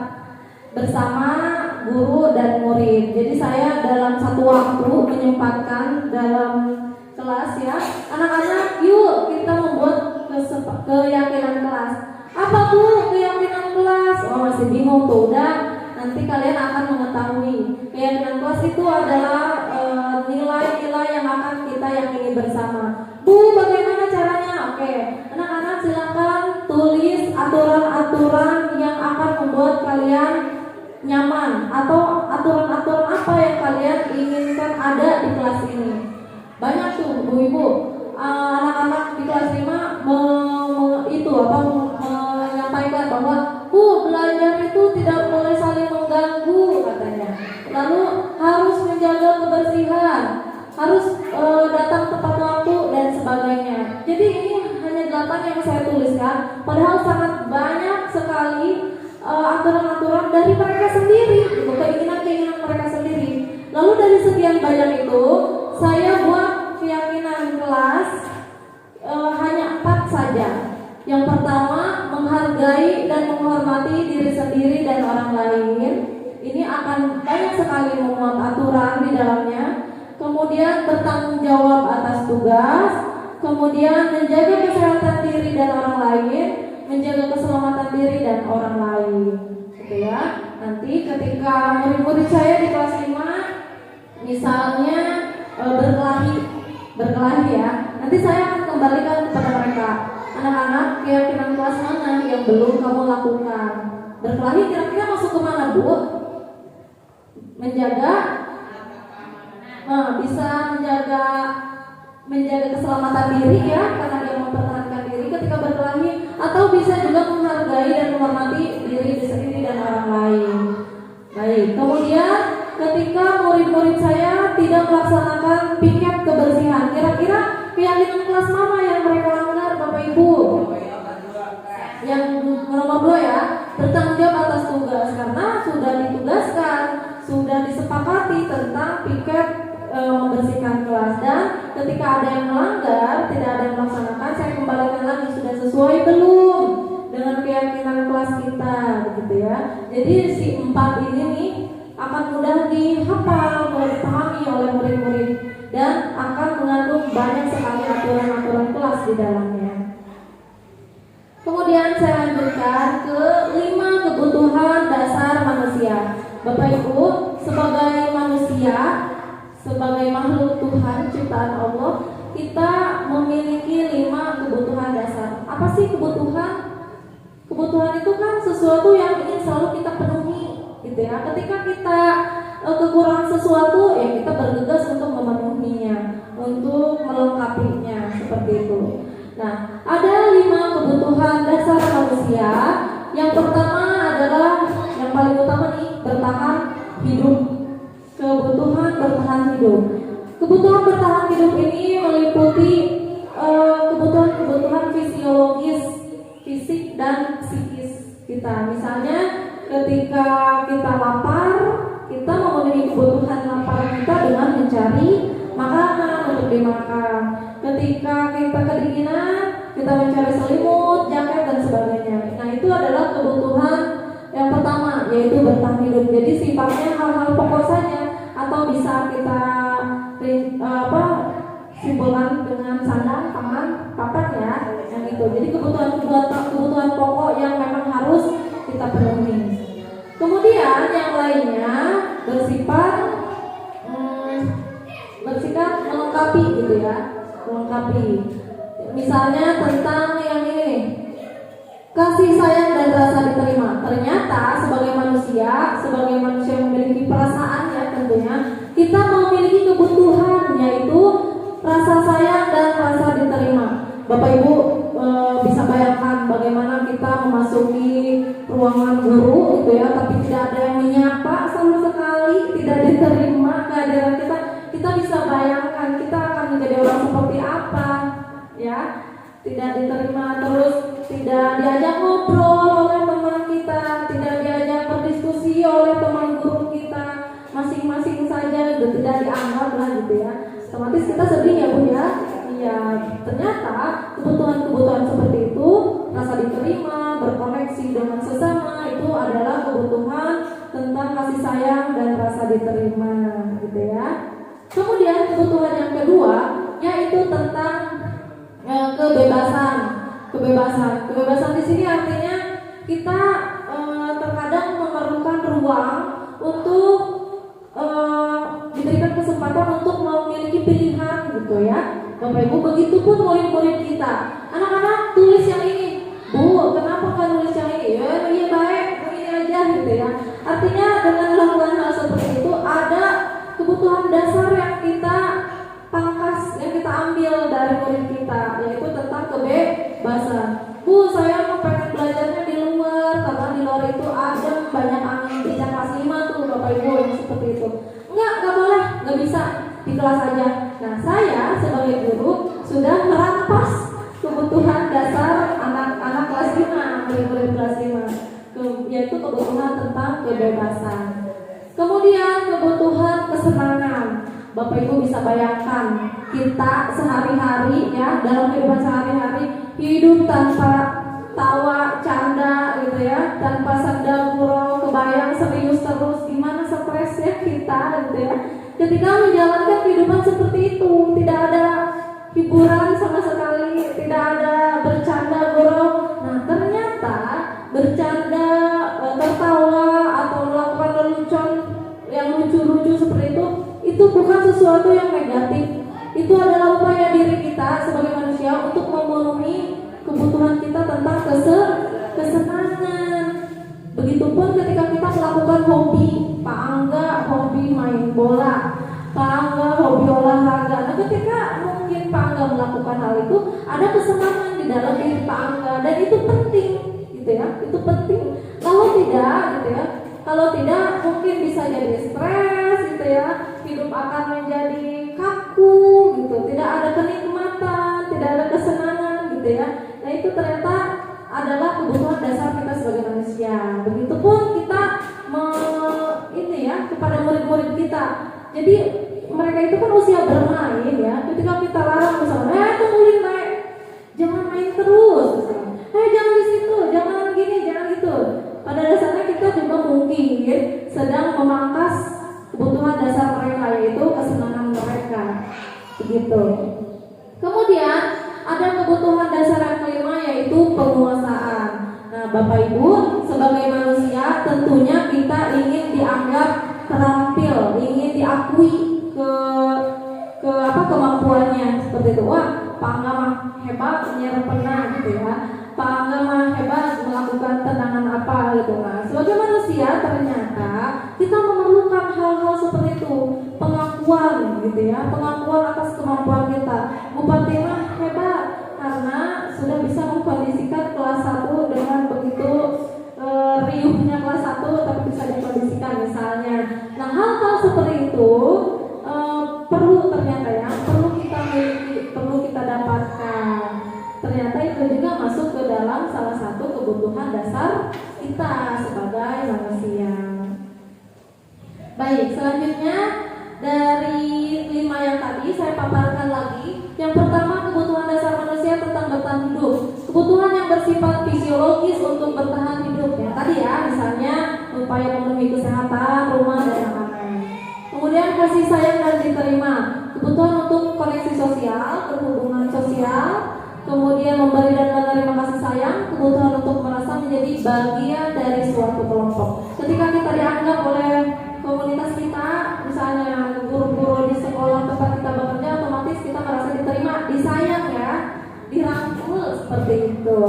Speaker 1: bersama guru dan murid. Jadi saya dalam satu waktu menyempatkan dalam kelas ya, anak-anak yuk kita membuat keyakinan kelas. Apa Bu keyakinan kelas? Oh masih bingung tuh, udah nanti kalian akan mengetahui. Keyakinan kelas itu adalah nilai-nilai yang akan kita yakini bersama. Bu bagaimana caranya? Oke, anak-anak silakan tulis aturan-aturan yang akan membuat kalian nyaman, atau aturan-aturan apa yang kalian inginkan ada di kelas ini. Banyak tuh Bu Ibu, anak-anak di kelas 5 menyampaikan bahwa Bu belajar itu tidak boleh saling mengganggu katanya. Lalu harus menjaga kebersihan, harus datang tepat waktu dan sebagainya. Jadi ini hanya 8 yang saya tuliskan, padahal sangat banyak sekali aturan-aturan dari mereka sendiri, keinginan-keinginan mereka sendiri. Lalu dari sekian banyak itu saya buat keyakinan kelas hanya 4 saja. Yang pertama, menghargai dan menghormati diri sendiri dan orang lain. Ini akan banyak sekali memuat aturan di dalamnya. Kemudian bertanggung jawab atas tugas. Kemudian menjaga kesehatan diri dan orang lain, menjaga keselamatan diri dan orang lain. Gitu ya. Nanti ketika murid-murid saya di kelas 5 misalnya berkelahi ya, nanti saya akan kembalikan kepada mereka. Anak-anak, keyakinan kelas mana yang belum kamu lakukan? Berkelahi kira-kira masuk ke mana Bu? Menjaga, bisa menjaga keselamatan diri ya, karena dia mempertahankan diri ketika berkelahi, atau bisa juga menghargai dan menghormati diri sendiri dan orang lain. Baik, kemudian ketika murid-murid saya tidak melaksanakan piket kebersihan, kira-kira keyakinan kelas mana yang mereka langgar Bapak Ibu? Yang nomor 2 ya, bertanggung jawab atas tugas, karena sudah ditugaskan, sudah disepakati tentang piket membersihkan kelas, dan ketika ada yang melanggar, tidak ada yang melaksanakan, saya kembalikan lagi sudah sesuai belum dengan keyakinan kelas kita, begitu ya. Jadi si 4 ini nih akan mudah dihafal, mudah dipahami oleh murid-murid, dan akan mengandung banyak sekali aturan-aturan kelas di dalamnya. Kemudian saya lanjutkan ke 5 kebutuhan dasar manusia. Bapak Ibu, sebagai manusia sebagai makhluk Tuhan ciptaan Allah, kita memiliki 5 kebutuhan dasar. Apa sih kebutuhan? Kebutuhan itu kan sesuatu yang ingin selalu kita penuhi, gitu ya. Ketika kita kekurangan sesuatu, ya kita bergegas untuk memenuhinya, untuk melengkapinya, seperti itu. Nah, ada 5 kebutuhan dasar manusia. Yang pertama adalah yang paling utama nih, bertahan hidup. Kebutuhan bertahan hidup. Kebutuhan bertahan hidup ini meliputi kebutuhan-kebutuhan fisiologis, fisik dan psikis kita. Misalnya ketika kita lapar, kita memenuhi kebutuhan lapar kita dengan mencari makanan untuk dimakan. Ketika kita kedinginan, kita mencari selimut, jaket dan sebagainya. Nah, itu adalah kebutuhan yang pertama, yaitu bertahan hidup. Jadi sifatnya hal-hal pokok saja, atau bisa kita simpulkan dengan sandang, pangan, papan ya, yang itu. Jadi kebutuhan pokok yang memang harus kita penuhi. Kemudian yang lainnya bersifat melengkapi, gitu ya, melengkapi. Misalnya tentang yang ini, kasih sayang dan rasa diterima. Ternyata sebagai manusia yang memiliki perasaan, ya tentunya kita memiliki kebutuhan, yaitu rasa sayang dan rasa diterima. Bapak Ibu bisa bayangkan bagaimana kita memasuki ruangan guru, gitu ya, tapi tidak ada yang menyapa sama sekali, tidak diterima kehadiran kita. Kita bisa bayangkan kita akan menjadi orang seperti apa, ya? Tidak diterima, terus tidak diajak ngobrol oleh teman kita, tidak diajak berdiskusi oleh teman guru kita, masing-masing saja gitu, tidak dianggap lah, gitu ya. Otomatis kita sedih ya Bu ya. Iya, ternyata kebutuhan-kebutuhan seperti itu, rasa diterima, berkoneksi dengan sesama, itu adalah kebutuhan tentang kasih sayang dan rasa diterima, gitu ya. Kemudian kebutuhan yang kedua, yaitu tentang kebebasan di sini artinya kita terkadang memerlukan ruang untuk diberikan kesempatan untuk memiliki pilihan, gitu ya. Bapak Ibu, begitupun murid-murid kita. Anak-anak tulis yang ini, Bu, kenapa kan tulis yang ini? Ya, iya baik, begini aja, gitu ya. Artinya dengan melakukan hal seperti itu, ada kebutuhan dasar yang kita pangkas, yang kita ambil dari murid kita, yaitu tentang kebebasan. Bu, saya mau pengen belajarnya di luar, karena di luar itu ada banyak angin, bisa kelas 5 tuh Bapak Ibu yang seperti itu. Enggak boleh, enggak bisa di kelas aja. Nah, saya sebagai guru sudah merampas kebutuhan dasar anak-anak kelas 5, murid-murid kelas 5, yaitu kebutuhan tentang kebebasan. Kemudian kebutuhan kesenangan. Bapak Ibu bisa bayangkan kita sehari-hari, ya, dalam kehidupan sehari-hari hidup tanpa tawa, canda, gitu ya, tanpa senda gurau, kebayang serius terus, gimana stresnya kita, gitu ya. Ketika menjalankan kehidupan seperti itu, tidak ada hiburan sama sekali, tidak ada bercanda gurau. Nah, ternyata bercanda, tertawa atau melakukan lelucon yang lucu-lucu seperti itu bukan sesuatu yang negatif. Itu adalah upaya diri kita sebagai manusia untuk memenuhi kebutuhan kita tentang kesenangan. Begitupun ketika kita melakukan hobi, Pak Angga hobi main bola, Pak Angga hobi olahraga. Nah, ketika mungkin Pak Angga melakukan hal itu, ada kesenangan di dalam diri Pak Angga, dan itu penting, gitu ya. Itu penting. Kalau tidak mungkin bisa jadi stres, gitu ya. Hidup akan menjadi kaku, gitu. Tidak ada kenikmatan, tidak ada kesenangan, gitu ya. Nah, itu ternyata adalah kebutuhan dasar kita sebagai manusia. Begitupun kita kepada murid-murid kita. Jadi mereka itu kan usia bermain, ya. Ketika kita larang misalnya, tungguin naik, jangan main terus, jangan di situ, jangan gini, jangan gitu. Pada dasarnya kita juga mungkin sedang memangkas kebutuhan dasar mereka, yaitu kesenangan mereka, begitu. Kemudian ada kebutuhan dasar yang kelima, yaitu penguasaan. Nah, Bapak Ibu, sebagai manusia tentunya kita ingin dianggap terampil, ingin diakui seperti itu. Wah, Pak Angga mah hebat menyiar pernah gitu ya. Pak Angga mah hebat melakukan tendangan apa gitu. Nah, sebagai manusia ternyata kita memerlukan hal-hal seperti itu, pengakuan gitu ya, pengakuan atas kemampuan kita. Bupati mah hebat karena sudah bisa mengkondisikan kelas 1 dengan begitu riuhnya kelas 1 tapi bisa dikondisikan misalnya. Nah, hal-hal seperti itu perlu ternyata ya, perlu kita miliki, perlu kita dapatkan. Ternyata itu juga masuk ke dalam salah satu kebutuhan dasar kita sebagai manusia. Baik, selanjutnya dari 5 yang tadi saya paparkan lagi. Yang pertama, kebutuhan dasar manusia tentang bertahan hidup. Kebutuhan yang bersifat fisiologis untuk bertahan hidup. Ya, tadi ya, misalnya upaya memenuhi kesehatan, rumah dan makanan. Kemudian kasih sayang dan diterima. Kebutuhan untuk koneksi sosial, berhubungan sosial. Kemudian memberi dan menerima kasih sayang. Kebutuhan untuk merasa menjadi bagian dari suatu kelompok. Ketika kita dianggap oleh komunitas kita, misalnya guru-guru di sekolah tempat kita bekerja, otomatis kita merasa diterima, disayang ya, dirangkul seperti itu.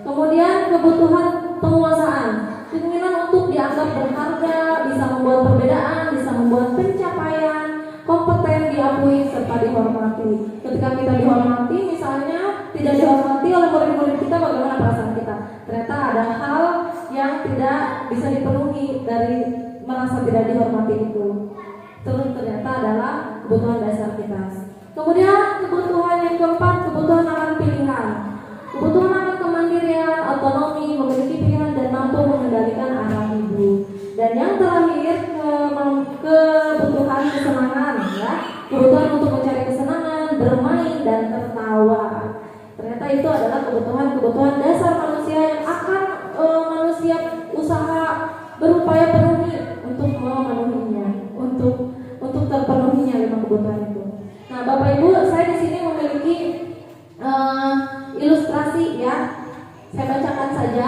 Speaker 1: Kemudian kebutuhan penguasaan, keinginan untuk dianggap berharga, bisa membuat perbedaan, bisa membuat pencapaian, kompeten, diakui serta dihormati. Ketika kita dihormati, misalnya tidak dihormati oleh murid-murid kita, bagaimana perasaan kita? Ternyata ada hal yang tidak bisa dipenuhi dari merasa tidak dihormati itu. Terus ternyata adalah kebutuhan dasar kita. Kemudian kebutuhan yang keempat, kebutuhan akan pilihan. Kebutuhan akan kemandirian, otonomi, memiliki pilihan dan mampu mengendalikan arah hidup. Dan yang terakhir, kebutuhan kesenangan ya. Kebutuhan untuk mencari kesenangan, bermain dan tertawa. Ternyata itu adalah kebutuhan dasar manusia yang akan manusia usaha berupaya penuhi untuk memenuhinya, untuk terpenuhinya 5 kebutuhan itu. Nah, Bapak Ibu, saya di sini memiliki ilustrasi ya. Saya bacakan saja.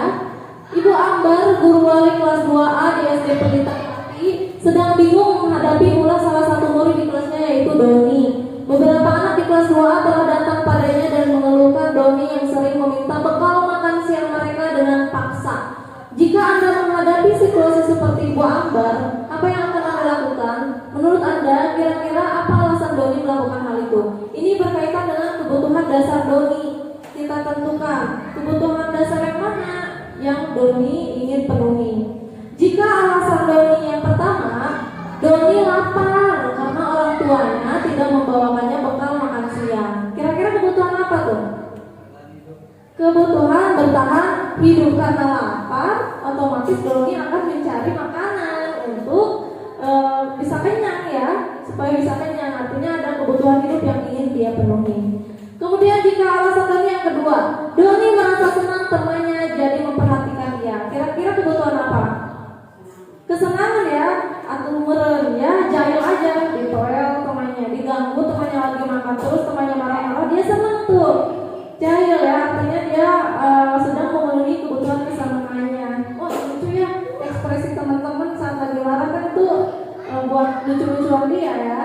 Speaker 1: Ibu Ambar, guru wali kelas 2A di SD Pelita Pati, sedang bingung menghadapi ulah salah satu murid di kelasnya yaitu Doni. Beberapa anak di kelas 2A telah datang padanya dan mengeluhkan Doni yang sering meminta bekal makan siang mereka dengan paksa. Jika Anda menghadapi situasi seperti Ibu Ambar, apa yang akan Anda lakukan? Menurut Anda, kira-kira apa alasan Doni melakukan hal itu? Ini berkaitan dengan kebutuhan dasar Doni. Kita tentukan kebutuhan dasar yang mana yang Doni ingin penuhi. Jika alasan Doni yang pertama, Doni lapar karena orang tuanya tidak membawakannya bekal makan siang. Kira-kira kebutuhan apa tuh? Kebutuhan bertahan hidup. Karena lapar, otomatis Doni akan mencari makanan untuk bisa kenyang ya, supaya bisa kenyang. Artinya ada kebutuhan hidup yang ingin dia penuhi. Kemudian jika alasan Doni yang kedua, Doni merasa senang temannya jadi memperhatikan dia. Kira-kira kebutuhan apa? Kesenangan ya, atau meren ya, jahil aja, ditoel temannya, diganggu temannya lagi makan terus, temannya marah-marah, dia senang tuh. Jahil ya, artinya dia sedang memenuhi kebutuhan kesenangannya. Oh lucu ya, ekspresi teman-teman saat lagi marah kan itu buat lucu-lucuan dia ya,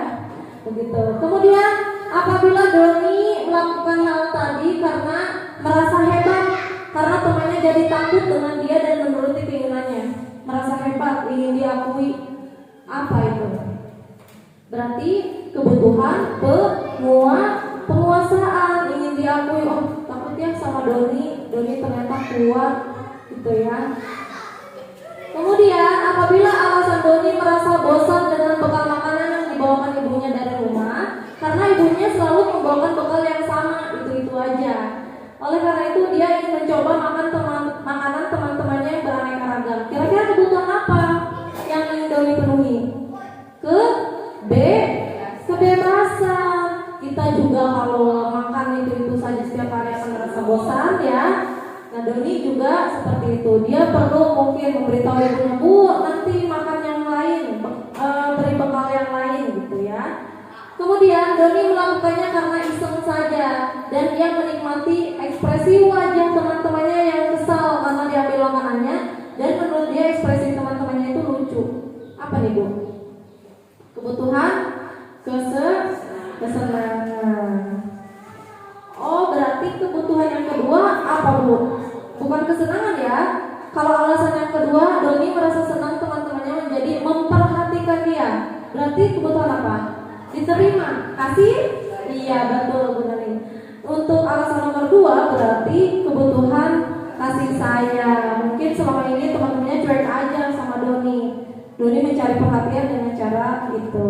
Speaker 1: begitu. Kemudian apabila Doni melakukan hal tadi karena merasa hebat, karena temannya jadi takut dengan dia dan menuruti keinginannya, merasa hebat, ingin diakui, apa itu? Berarti kebutuhan penguasaan, ingin diakui. Oh takut ya sama Doni ternyata kuat gitu ya. Kemudian apabila alasan Doni merasa bosan dengan bekal makanan yang dibawakan ibunya dari rumah, karena ibunya selalu membawakan bekal yang sama, itu aja. Oleh karena itu dia ingin mencoba makanan teman-temannya yang beraneka ragam. Kira-kira kebutuhan apa yang ingin Doni penuhi? Kebebasan. Kita juga kalau makan itu saja setiap hari akan merasa bosan ya. Nah Doni juga seperti itu. Dia perlu mungkin memberitahu ibunya, Bu nanti makan yang lain, beri bekal yang lain gitu ya. Kemudian Doni melakukannya karena iseng saja dan dia menikmati ekspresi wajah teman-temannya yang kesal karena diambil makanannya, dan menurut dia ekspresi teman-temannya itu lucu. Apa nih Bu? Kebutuhan kesenangan. bukan kesenangan ya. Kalau alasan yang kedua, Doni merasa senang teman-temannya menjadi memperhatikan dia. Berarti kebutuhan apa? Diterima, kasih? Iya betul Bu Nani. Untuk alasan nomor 2 berarti kebutuhan kasih sayang. Mungkin selama ini teman-temannya cuek aja sama Doni. Doni mencari perhatian dengan cara itu.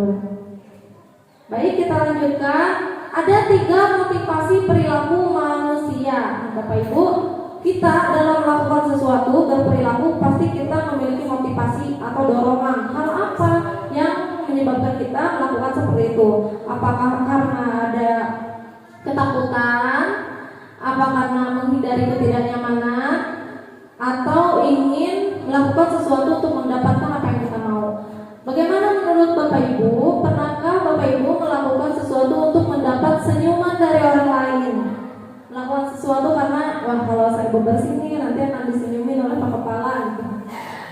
Speaker 1: Baik, kita lanjutkan. Ada 3 motivasi perilaku manusia. Bapak Ibu, kita dalam melakukan sesuatu berperilaku pasti kita memiliki motivasi atau dorongan. Hal apa yang menyebabkan kita melakukan seperti itu? Apakah karena ada ketakutan? Apa karena menghindari ketidaknyamanan? Atau ingin melakukan sesuatu untuk mendapatkan apa yang kita mau? Bagaimana menurut Bapak Ibu? Pernahkah Bapak Ibu melakukan sesuatu untuk mendapat senyuman dari orang lain? Melakukan sesuatu karena, wah kalau saya bebersih nih nanti akan disenyumin oleh Pak Kepala gitu.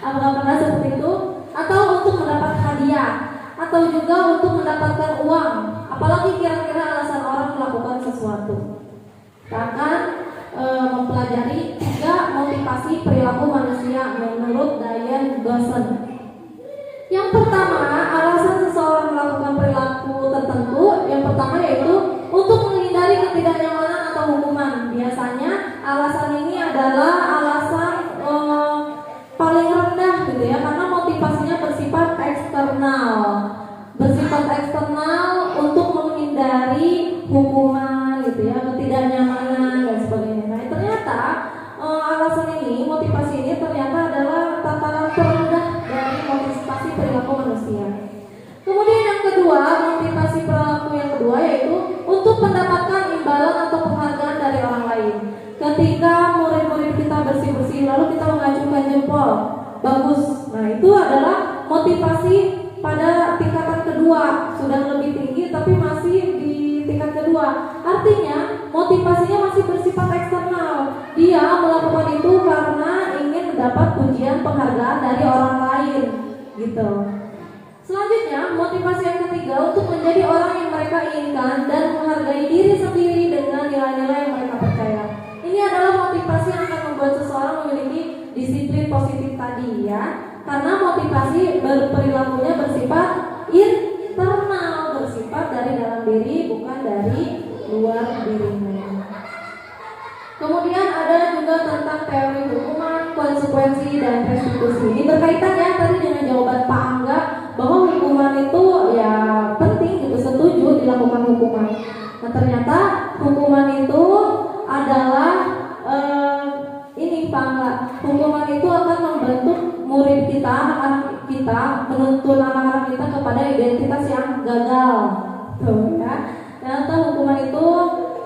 Speaker 1: Apakah pernah seperti itu? Atau untuk mendapat hadiah? Atau juga untuk mendapatkan uang? Apalagi kira-kira alasan orang melakukan sesuatu? Kita akan mempelajari 3 motivasi perilaku manusia menurut Diane Gosson. Yang pertama, alasan seseorang melakukan perilaku tertentu, yang pertama yaitu untuk menghindari ketidaknyamanan atau hukuman. Biasanya alasan ini adalah alasan paling rendah gitu ya, karena motivasinya bersifat eksternal. Bersifat eksternal untuk menghindari hukuman gitu ya, ketidaknyamanan dan sebagainya. Nah, ternyata alasan ini, motivasi ini ternyata adalah tataran terendah dari motivasi perilaku manusia. Kemudian yang kedua, motivasi perilaku yang kedua yaitu untuk mendapatkan imbalan atau penghargaan dari orang lain. Ketika murid-murid kita bersih-bersih lalu kita mengacungkan jempol, bagus. Nah, itu adalah motivasi pada tingkatan kedua, sudah lebih tinggi tapi masih di tingkat kedua. Artinya motivasinya masih bersifat eksternal. Dia melakukan itu karena ingin mendapat pujian penghargaan dari orang lain gitu. Selanjutnya, motivasi yang ketiga untuk menjadi orang yang mereka inginkan dan menghargai diri sendiri dengan nilai-nilai yang mereka percaya. Ini adalah motivasi yang akan membuat seseorang memiliki disiplin positif tadi ya. Karena motivasi berperilakunya bersifat internal, bersifat dari dalam diri bukan dari luar dirinya. Kemudian ada juga tentang teori hukuman, konsekuensi, dan restitusi. Ini berkaitan ya tadi dengan jawaban Pak Angga bahwa hukuman itu ya penting gitu, setuju dilakukan hukuman. Nah, ternyata hukuman itu adalah ini Pak Angga, hukuman itu akan membentuk murid kita, anak kita, menuntun anak-anak kita kepada identitas yang gagal. Tuh ya. Ternyata hukuman itu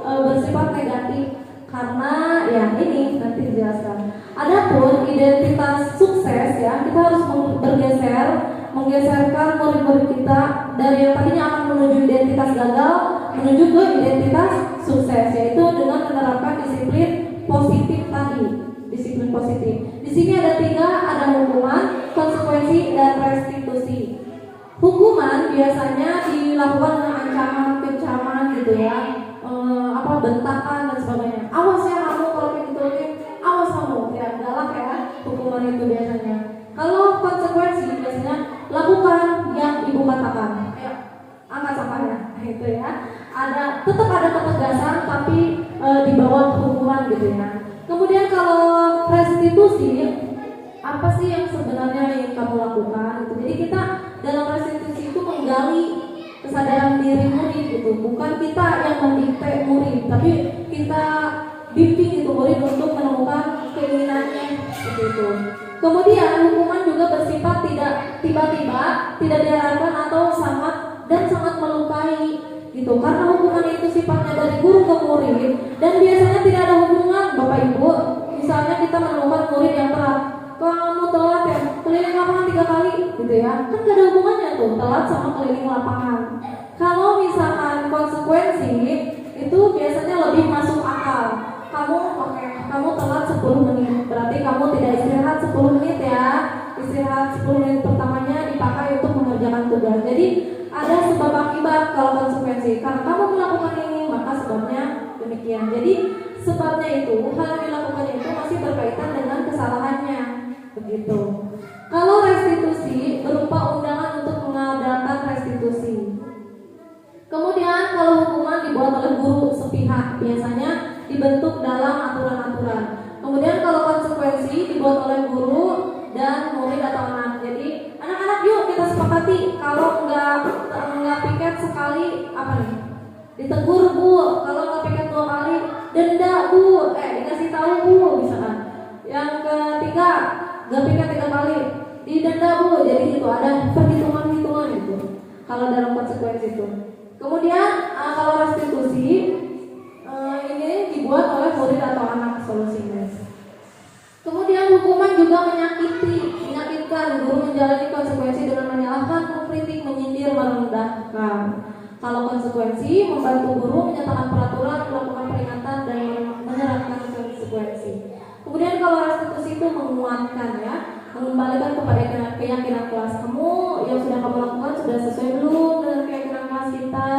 Speaker 1: bersifat negatif. Karena ya ini nanti dijelaskan. Adapun identitas sukses ya, kita harus menggeserkan murid-murid kita dari yang tadinya akan menuju identitas gagal menuju ke identitas sukses, yaitu dengan menerapkan disiplin positif tadi. Disiplin positif. Di sini ada 3, ada hukuman, konsekuensi, dan restitusi. Hukuman biasanya dilakukan dengan ancaman, kencaman gitu ya. Bentakan dan sebagainya. Awas ya kamu kalau gitu, awas kamu ya, galak ya hukuman itu biasanya. Kalau konsekuensi biasanya lakukan yang ibu katakan. Ayo angkat sampahnya itu ya. Tetap ada ketegasan tapi di bawah hukuman gitu ya. Kemudian kalau restitusi, apa sih yang sebenarnya yang kamu lakukan gitu. Jadi kita dalam restitusi itu menggali kesadaran diri murid gitu, bukan kita yang mendikte murid, tapi kita bimbing itu murid untuk menemukan keinginannya seperti itu. Kemudian hukuman juga bersifat tidak tiba-tiba, tidak diharapkan atau sangat melukai gitu, karena hukuman itu sifatnya dari guru ke murid dan biasanya tidak ada hubungan Bapak Ibu. Misalnya kita menemukan murid yang telat, kamu telat ya, keliling lapangan 3 kali gitu ya, kan gak ada hubungannya tuh telat sama keliling lapangan. Kalau misalkan konsekuensi itu biasanya lebih masuk akal. Kamu telat 10 menit, berarti kamu tidak istirahat 10 menit ya. Istirahat 10 menit pertamanya dipakai untuk mengerjakan tugas. Jadi ada sebab akibat kalau konsekuensi. Karena kamu melakukan ini, maka sebabnya demikian. Jadi sebabnya itu hal yang dilakukannya itu masih berkaitan dengan kesalahannya, begitu. Kalau restitusi berupa undangan untuk mengadakan restitusi. Kemudian kalau hukuman dibuat oleh guru sepihak, biasanya dibentuk dalam aturan-aturan. Kemudian kalau konsekuensi dibuat oleh guru dan murid atau anak. Jadi anak-anak yuk kita sepakati kalau nggak piket sekali apa nih? Ditegur bu, kalau nggak piket 2 kali denda bu, dikasih tahu bu misalkan. Yang ketiga nggak piket 3 kali didenda bu. Jadi itu ada perhitungan-hitungan itu. Kalau dalam konsekuensi itu. Kemudian kalau restitusi ini dibuat oleh murid atau anak solusinya. Kemudian hukuman juga menyakitkan. Guru menjalani konsekuensi dengan menyalahkan, mengkritik, menyindir, merendahkan. Kalau konsekuensi membantu guru menyatakan peraturan, melakukan peringatan dan menerapkan konsekuensi. Kemudian kalau restitusi itu menguatkan ya, mengembalikan kepada keyakinan kelas. Kamu yang sudah kamu lakukan sudah sesuai belum dengan keyakinan kelas kita?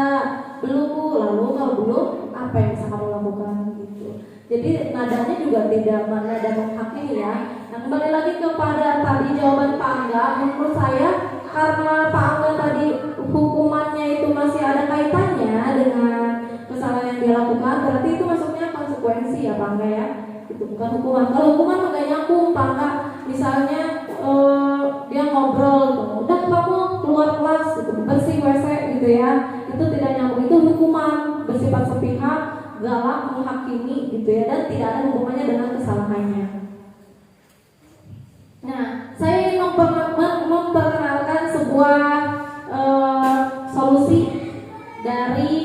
Speaker 1: Belum bu. Lalu kalau belum, apa yang bisa kamu lakukan gitu. Jadi nadanya juga tidak nada menghakimi ya. Nah kembali lagi kepada tadi jawaban Pak Angga, menurut saya karena Pak Angga tadi hukumannya itu masih ada kaitannya dengan kesalahan yang dia lakukan, berarti itu masuknya konsekuensi ya Pak Angga ya. Itu bukan hukuman. Kalau hukuman agak nyambung Pak Angga. Misalnya dia ngobrol, udah kamu keluar kelas, gitu, bersih WC gitu ya. Itu tidak nyambung. Itu hukuman bersifat sepihak, galak, menghakimi gitu ya, dan tidak ada hubungannya dengan kesalahannya. Nah, saya ingin memperkenalkan sebuah solusi dari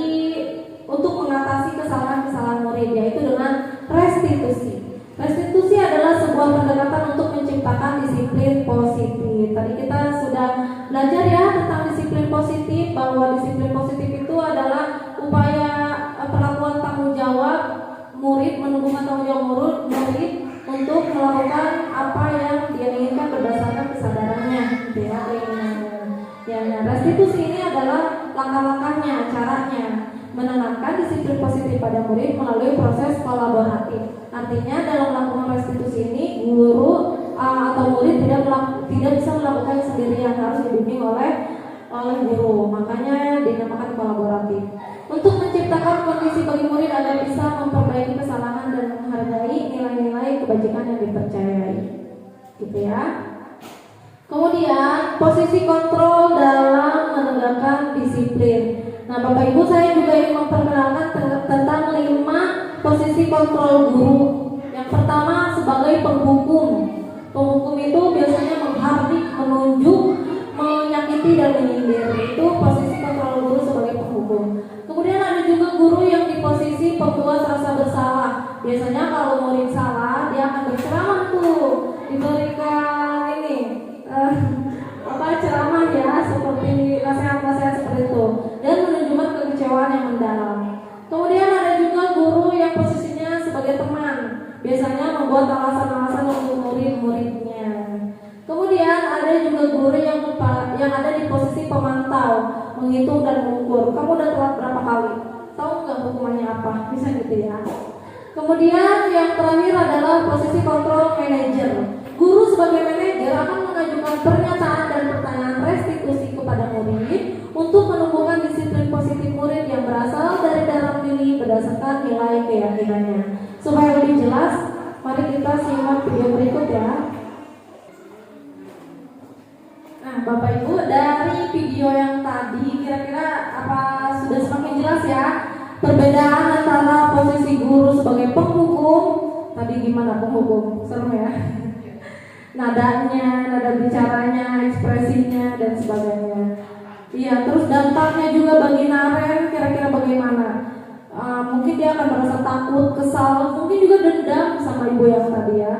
Speaker 1: untuk mengatasi kesalahan-kesalahan murid, yaitu dengan restitusi. Restitusi adalah sebuah pendekatan untuk menciptakan disiplin positif. Tadi kita sudah belajar ya tentang disiplin positif, bahwa disiplin positif itu adalah upaya perlakuan tanggung jawab murid, menumbuhkan tanggung jawab murid untuk melakukan apa yang dia inginkan berdasarkan kesadarannya, gitu ya, keinginannya. Ya, nah, restitusi ini adalah langkah-langkahnya, caranya menanamkan disiplin positif pada murid melalui proses kolaboratif. Artinya dalam melakukan restitusi ini guru atau murid tidak bisa melakukan sendirian, harus dibimbing oleh guru. Makanya dinamakan kolaboratif. Untuk menciptakan kondisi bagi murid agar bisa memperbaiki kesalahan dan menghargai nilai-nilai kebajikan yang dipercayai, gitu ya. Kemudian posisi kontrol dalam menegakkan disiplin. Nah, Bapak Ibu, saya juga ingin memperkenalkan tentang 5 posisi kontrol guru. Yang pertama sebagai penghukum. Penghukum itu biasanya menghardik, menunjuk, menyakiti dan menyindir. Itu posisi kontrol guru sebagai penghukum. Kemudian ada juga guru yang di posisi pembuat rasa bersalah. Biasanya kalau murid salah, dia akan berceramah tuh, diberikan ini ceramah ya, seperti nasihat-nasihat seperti itu, dan menunjukkan kekecewaan yang mendalam. Kemudian ada juga guru yang posisinya sebagai teman, biasanya membuat alasan-alasan untuk murid-muridnya. Kemudian ada juga guru yang ada di posisi pemantau, menghitung dan mengukur. Kamu udah telat berapa kali? Tahu nggak hukumannya apa? Bisa gitu ya. Kemudian yang terakhir adalah posisi kontrol manajer. Guru sebagai manajer akan mengajukan pernyataan dan pertanyaan restitusi kepada murid untuk menumbuhkan disiplin positif murid yang berasal dari dalam diri berdasarkan nilai keyakinannya. Supaya lebih jelas, mari kita simak video berikut ya. Nah, Bapak Ibu, dari video yang tadi kira-kira apa sudah semakin jelas ya perbedaan antara posisi guru sebagai penghukum, tadi gimana penghukum? Serem ya. Nadanya, nada bicaranya, ekspresinya dan sebagainya. Iya, terus dampaknya juga bagi Naren kira-kira bagaimana? Mungkin dia akan merasa takut, kesal, mungkin juga dendam sama ibu yang tadi ya.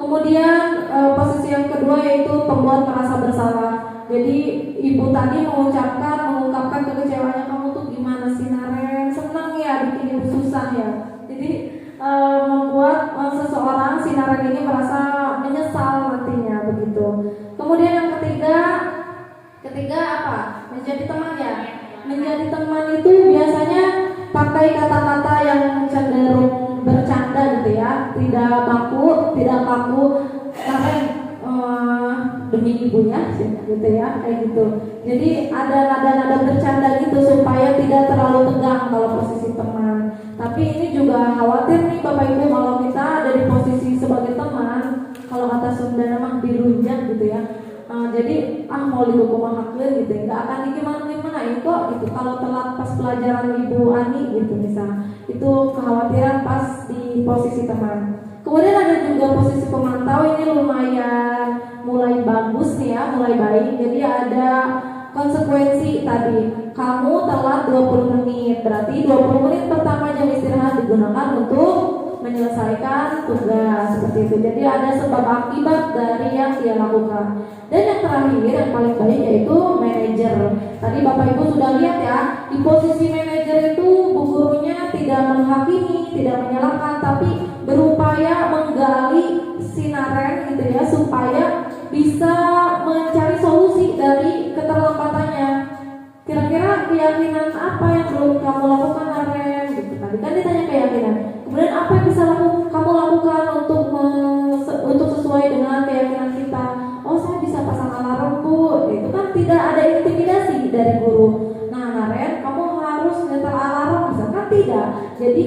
Speaker 1: Kemudian posisi yang kedua yaitu pembuat merasa bersalah. Jadi ibu tadi mengungkapkan kekecewaannya, kamu tuh gimana sih Naren? Senang ya bikin ibu susah ya. Jadi membuat seseorang si Naren ini merasa menyesal nantinya begitu. Kemudian yang ketiga apa? Menjadi teman ya. Menjadi teman itu biasanya pakai kata-kata yang tidak kaku karena demi ibunya gitu ya, kayak gitu. Jadi ada nada-nada bercanda gitu supaya tidak terlalu tegang kalau posisi teman. Tapi ini juga khawatir nih Bapak Ibu, kalau kita ada di posisi sebagai teman, kalau kata Sunda mah dirunjak gitu ya. Jadi mau dihukum hakeun gitu, nggak akan gimana kok gitu. Kalau telat pas pelajaran Ibu Ani gitu misalnya, itu kekhawatiran pas di posisi teman. Kemudian ada juga posisi pemantau, ini lumayan mulai bagus nih ya, mulai baik. Jadi ada konsekuensi tadi, kamu telat 20 menit, berarti 20 menit pertama jam istirahat digunakan untuk menyelesaikan tugas seperti itu. Jadi ada sebab akibat dari yang dia lakukan. Dan yang terakhir yang paling baik yaitu manajer. Tadi Bapak Ibu sudah lihat ya, di posisi manajer itu bu gurunya tidak menghakimi, tidak menyalahkan, tapi berupaya menggali sinaren gitu ya, supaya bisa mencari solusi dari keterlambatannya. Kira-kira keyakinan apa yang belum kamu lakukan Aren? Gitu. Tadi kan ditanya keyakinan. Kemudian apa yang bisa kamu lakukan untuk sesuai dengan keyakinan kita? Oh, saya bisa pasang alarm Bu. Itu kan tidak ada intimidasi dari guru. Nah Aren, kamu harus nyetel alarm, misalkan tidak. Jadi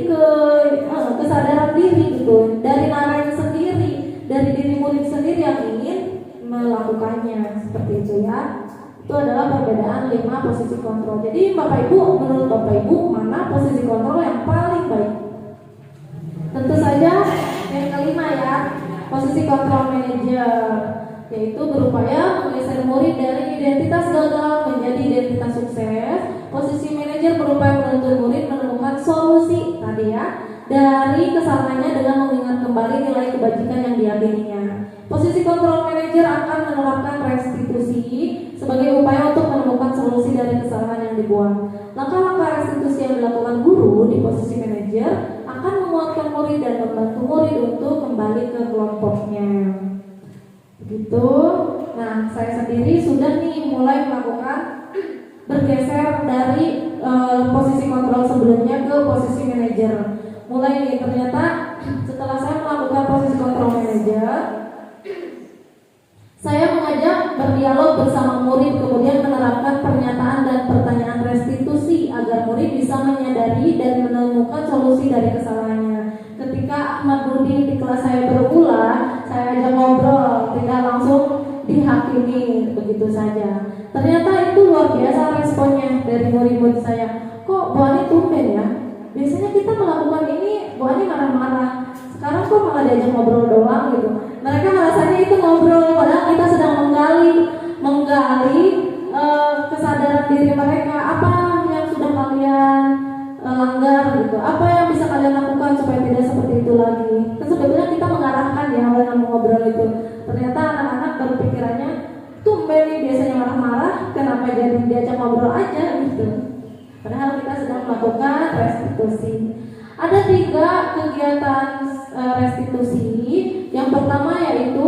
Speaker 1: kesadaran diri gitu dari Naren sendiri, dari diri murid sendiri yang ingin melakukannya seperti itu ya. Itu adalah perbedaan 5 posisi kontrol. Jadi Bapak Ibu, menurut Bapak Ibu mana posisi kontrol yang paling baik? Tentu saja yang kelima ya, posisi kontrol manajer, yaitu berupaya menggeser murid dari identitas gagal menjadi identitas sukses. Posisi manajer berupaya menuntun murid menemukan solusi tadi ya dari kesalahannya dengan mengingat kembali nilai kebajikan yang diyakininya. Posisi kontrol manajer akan menerapkan restitusi sebagai upaya untuk menemukan solusi dari kesalahan yang dibuat. Langkah-langkah restitusi yang dilakukan guru di posisi manajer akan menguatkan murid dan membantu murid untuk kembali ke kelompoknya. Begitu. Nah, saya sendiri sudah nih mulai melakukan bergeser dari posisi kontrol sebelumnya ke posisi manajer. Mulai nih, ternyata setelah saya melakukan posisi kontrol manajer, saya mengajak berdialog bersama murid, kemudian menerapkan pernyataan dan pertanyaan restitusi agar murid bisa menyadari dan menemukan solusi dari kesalahannya. Ketika Ahmad Nurdin di kelas saya berulang, saya ajak ngobrol, tidak langsung dihakimi begitu saja. Ternyata itu luar biasa responnya dari murid-murid saya. Kok Bu Ani tumben ya? Biasanya kita melakukan ini, Bu Ani marah-marah. Sekarang kok malah diajak ngobrol doang gitu. Mereka merasanya itu ngobrol, padahal kita sedang menggali kesadaran diri mereka. Apa yang sudah kalian langgar gitu? Apa yang bisa kalian lakukan supaya tidak seperti itu lagi? Terus sebetulnya kita mengarahkan ya dalam ngobrol itu. Ternyata anak-anak berpikirannya, tumben nih biasanya marah-marah, kenapa jadi diajak ngobrol aja gitu. Padahal kita sedang melakukan restitusi. Ada 3 kegiatan restitusi. Yang pertama yaitu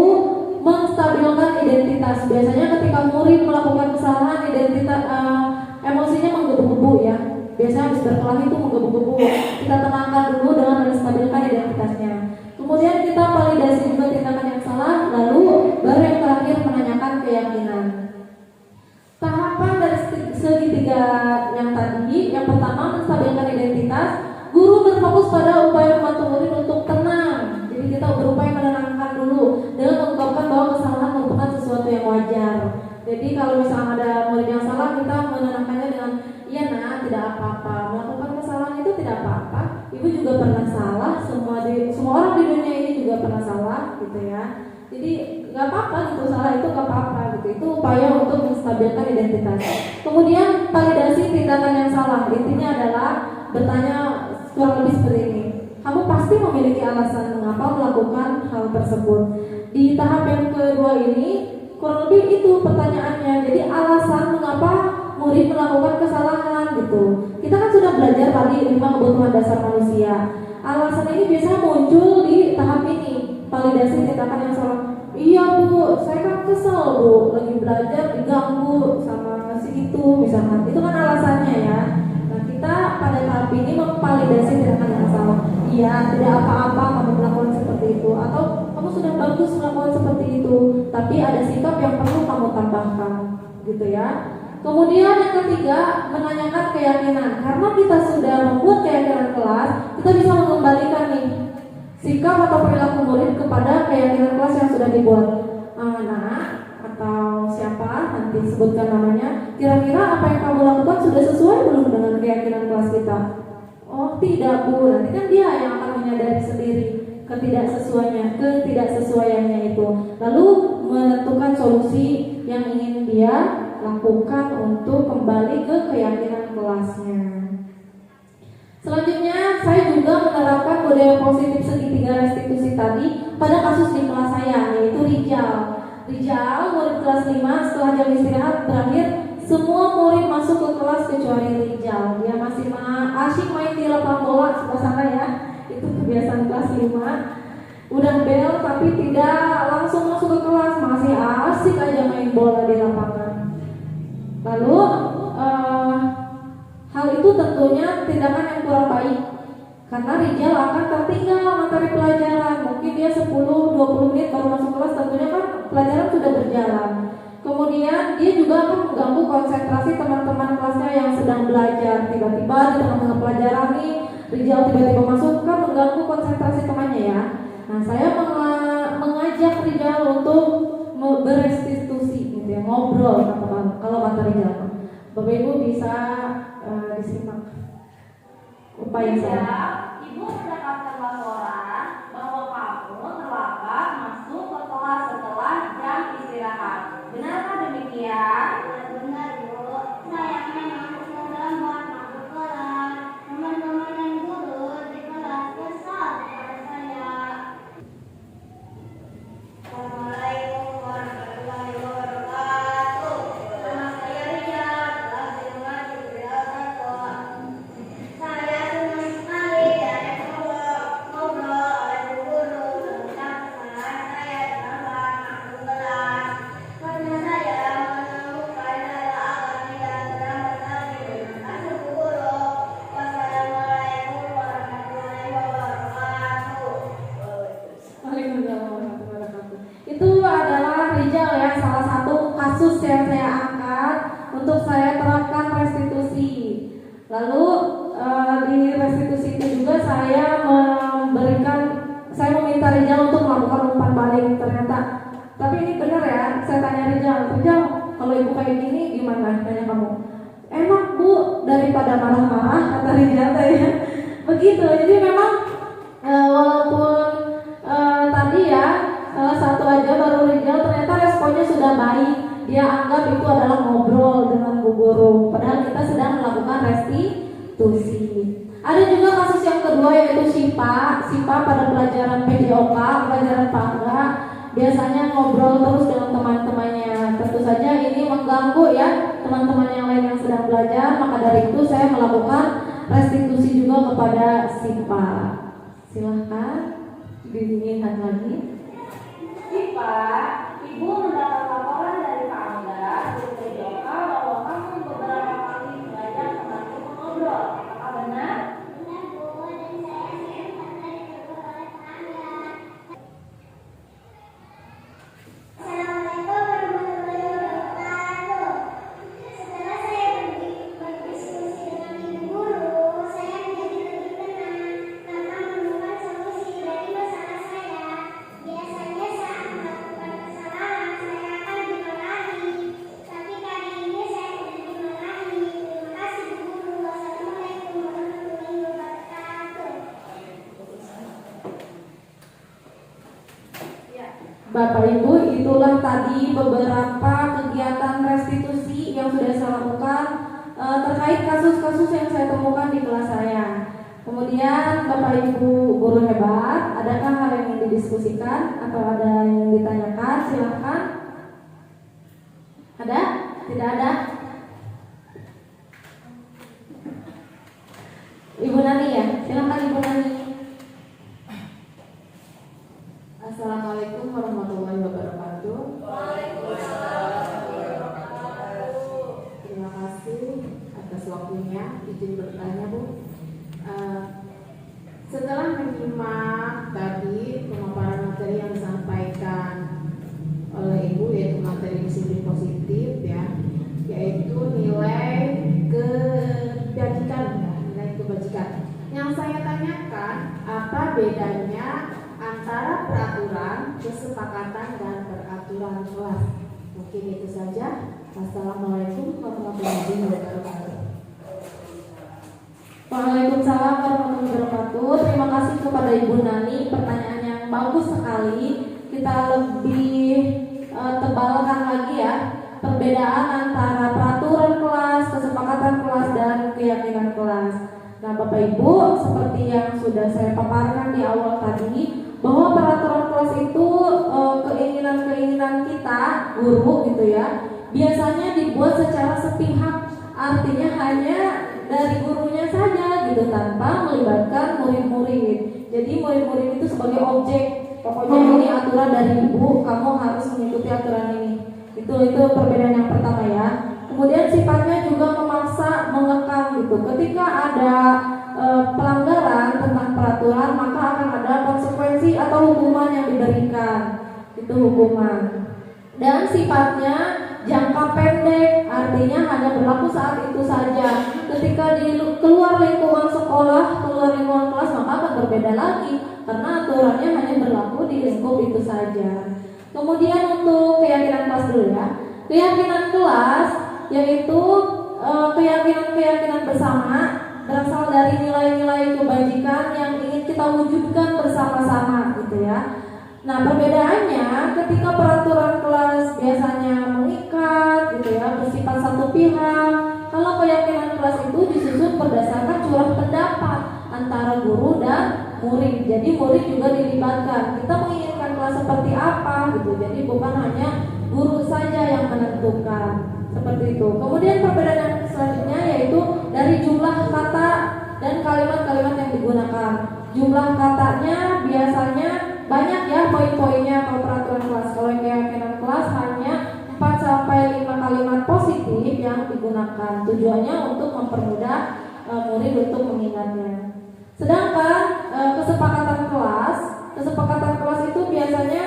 Speaker 1: menstabilkan identitas. Biasanya ketika murid melakukan kesalahan, identitas emosinya menggebu-gebu ya. Biasanya habis berkelahi itu menggebu-gebu. Kita tenangkan dulu dengan menstabilkan identitasnya. Kemudian kita validasi juga tindakan yang salah, lalu baru yang terakhir menanyakan keyakinan. Tahapan dari segitiga yang tadi, yang pertama menstabilkan identitas. Guru berfokus pada upaya membantu murid untuk tenang. Jadi kita berupaya menenangkan dulu dengan mengungkapkan bahwa kesalahan merupakan sesuatu yang wajar. Jadi kalau misalnya ada murid yang salah, kita menenangkannya dengan, iya nah, tidak apa-apa. Melakukan kesalahan itu tidak apa-apa. Ibu juga pernah salah. Semua orang di dunia ini juga pernah salah, gitu ya. Jadi nggak apa-apa gitu, salah itu nggak apa-apa gitu. Itu upaya untuk menstabilkan identitas. Kemudian validasi tindakan yang salah. Intinya adalah bertanya kurang lebih seperti ini. Kamu pasti memiliki alasan mengapa melakukan hal tersebut. Di tahap yang kedua ini kurang lebih itu pertanyaannya. Jadi alasan mengapa murid melakukan kesalahan gitu. Kita kan sudah belajar tadi 5 kebutuhan dasar manusia. Alasan ini biasanya muncul di tahap ini, validasi tindakan yang salah. Iya Bu, saya kan kesel Bu, lagi belajar diganggu sama si itu misalkan. Itu kan alasannya ya. Nah kita pada tahap ini memvalidasi tindakan yang salah. Iya, tidak apa-apa kamu melakukan seperti itu, atau kamu sudah bagus melakukan seperti itu, tapi ada sikap yang perlu kamu tambahkan, gitu ya. Kemudian yang ketiga, menanyakan keyakinan. Karena kita sudah membuat keyakinan kelas, kita bisa mengembalikan nih sikap atau perilaku murid kepada keyakinan kelas yang sudah dibuat. Nah, atau siapa nanti sebutkan namanya, kira-kira apa yang kamu lakukan sudah sesuai belum dengan keyakinan kelas kita? Oh tidak Bu, nanti kan dia yang akan menyadari sendiri ketidaksesuaiannya itu, lalu menentukan solusi yang ingin dia lakukan untuk kembali ke keyakinan kelasnya. Selanjutnya, saya juga menerapkan budaya positif segitiga restitusi tadi pada kasus di kelas saya, yaitu Rijal, murid kelas 5, setelah jam istirahat berakhir, semua murid masuk ke kelas kecuali Rijal. Dia masih asyik main di lapangan bola sebelah sana ya. Itu kebiasaan kelas 5. Udah bel tapi tidak langsung masuk ke kelas, masih asik aja main bola di lapangan. Lalu hal itu tentunya tindakan yang kurang baik, karena Rijal akan tertinggal materi pelajaran. Mungkin dia 10-20 menit baru masuk kelas, tentunya kan pelajaran sudah berjalan. Kemudian dia juga akan mengganggu konsentrasi teman-teman kelasnya yang sedang belajar. Tiba-tiba di tengah-tengah pelajaran nih, Rijal tiba-tiba masuk, kan mengganggu konsentrasi temannya ya. Nah, saya mengajak Rijal untuk berestitusi gitu ya, ngobrol kalau kata Rijal. Bapak Ibu bisa disimak upaya saya.
Speaker 4: Ibu mendapatkan laporan bahwa kamu terlambat masuk ke kelas setelah jam istirahat. Benarkah demikian? Benar Bu. Saya memang terlambat masuk kelas. Teman-teman dan guru di kelas kesal kepada saya. Assalamualaikum warahmatullahi wabarakatuh. Nama saya Rijal, kelas 5 di kelas 1. Saya senang sekali diajak ngobrol oleh Bu Guru tentang kesalahan saya terlambat masuk kelas. Karena saya menemukan cara agar tidak terlambat lagi. Terima kasih Bu Guru. Wassalamualaikum warahmatullahi wabarakatuh.
Speaker 1: Waalaikumsalam warahmatullahi wabarakatuh. Itu adalah Rijal ya, salah satu kasus yang saya angkat untuk saya terapkan restitusi. Lalu di restitusi itu juga saya meminta Rijal untuk melakukan umpan balik ternyata. Tapi ini benar ya, saya tanya Rijal, kalau ibu kayak gini gimana? Tanya kamu. Enak Bu, daripada marah-marah, kata Rijal ya. Begitu. Jadi memang walaupun tadi ya salah satu aja baru Rijal, ternyata responnya sudah baik. Dia anggap itu adalah ngobrol dengan Bu Guru, padahal kita sedang melakukan restitusi. Ada juga kasus yang kedua yaitu Sipa pada pelajaran PJOK, pelajaran Pangga, biasanya ngobrol terus dengan teman-temannya. Tentu saja ini mengganggu ya teman-teman yang lain yang sedang belajar, maka dari itu saya melakukan restitusi juga kepada Sipa. Silahkan dilihat lagi.
Speaker 4: Sipa, Ibu mendapat laporan dari Pangga di PJOK bahwa kamu beberapa kali mengajak temanku mengobrol. Apakah benar? Benar Bu, dan saya sempat ditegur oleh Pangga. Assalamualaikum warahmatullahi wabarakatuh. Setelah saya berdiskusi dengan Ibu Guru, saya menjadi lebih tenang karena menemukan solusi dari masalah saya. Biasanya saat melakukan kesalahan saya akan dimarahi, tapi kali ini saya tidak dimarahi. Terima kasih Bu Guru. Wassalamualaikum warahmatullahi wabarakatuh.
Speaker 1: Bapak Ibu, itulah tadi beberapa kegiatan restitusi yang sudah saya lakukan terkait kasus-kasus yang saya temukan di kelas saya. Kemudian Bapak Ibu guru hebat, adakah hal yang ingin didiskusikan atau ada yang ditanyakan? Silahkan. Ada? Tidak ada? Ibu Nani ya, silahkan Ibu Nani.
Speaker 5: Assalamualaikum warahmatullahi wabarakatuh. Terima kasih atas waktunya. Izin bertanya Bu. yaitu nilai kebajikan, nilai kebajikan. Yang saya tanyakan, apa bedanya antara peraturan, kesepakatan, dan peraturan kelas? Mungkin itu saja. Assalamualaikum warahmatullahi wabarakatuh.
Speaker 1: Waalaikumsalam warahmatullahi wabarakatuh. Terima kasih kepada Ibu Nani, pertanyaan yang bagus sekali. Kita lebih tebalkan lagi ya perbedaan antara peraturan kelas, kesepakatan kelas, dan keyakinan kelas. Nah, Bapak Ibu, seperti yang sudah saya paparkan di awal tadi, bahwa peraturan kelas itu keinginan-keinginan kita guru gitu ya, biasanya dibuat secara sepihak, artinya hanya dari gurunya saja gitu, tanpa melibatkan murid-murid. Jadi murid-murid itu sebagai objek, pokoknya ini aturan dari ibu, kamu harus mengikuti aturan ini. Itu perbedaan yang pertama ya. Kemudian sifatnya juga memaksa, mengekang gitu. Ketika ada pelanggaran tentang peraturan, maka akan ada konsekuensi atau hukuman yang diberikan. Itu hukuman. Dan sifatnya jangka pendek, artinya hanya berlaku saat itu saja. Ketika keluar lingkungan sekolah, keluar lingkungan kelas, maka akan berbeda lagi, karena aturannya hanya berlaku di lingkup itu saja. Kemudian untuk keyakinan kelas dulu ya. Keyakinan kelas yaitu keyakinan-keyakinan bersama, berasal dari nilai-nilai kebajikan yang ingin kita wujudkan bersama-sama gitu ya. Nah, perbedaannya ketika peraturan kelas biasanya mengikat gitu ya, bersifat satu pihak. Kalau keyakinan kelas itu disusun berdasarkan curah pendapat antara guru dan murid. Jadi murid juga dilibatkan. Kita menginginkan kelas seperti apa gitu. Jadi bukan hanya guru saja yang menentukan. Seperti itu. Kemudian perbedaan yang selanjutnya yaitu dari jumlah kata dan kalimat-kalimat yang digunakan. Jumlah katanya biasanya banyak ya poin-poinnya kalau peraturan kelas. Kalau keyakinan kelas hanya 4-5 kalimat positif yang digunakan. Tujuannya untuk mempermudah murid untuk mengingatnya. Sedangkan kesepakatan kelas itu biasanya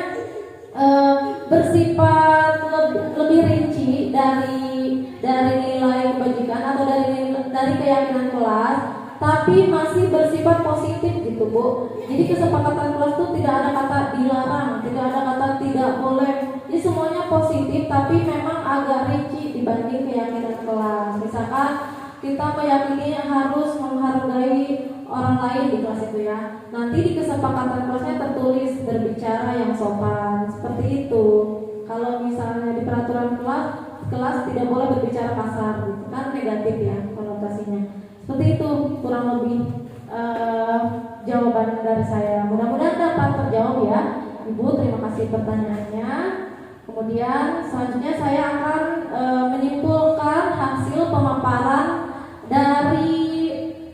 Speaker 1: bersifat lebih rinci dari nilai kebajikan atau dari keyakinan kelas, tapi masih bersifat positif gitu Bu. Jadi kesepakatan kelas itu tidak ada kata dilarang, tidak ada kata tidak boleh. Jadi semuanya positif, tapi memang agak rinci dibanding keyakinan kelas. Misalkan kita meyakini harus menghargai orang lain di kelas itu ya. Nanti di kesepakatan kelasnya tertulis berbicara yang sopan, seperti itu. Kalau misalnya di peraturan kelas tidak boleh berbicara kasar, gitu kan, negatif ya konotasinya. Seperti itu kurang lebih jawaban dari saya. Mudah-mudahan dapat terjawab ya, Ibu. Terima kasih pertanyaannya. Kemudian selanjutnya saya akan menyimpulkan hasil pemaparan dari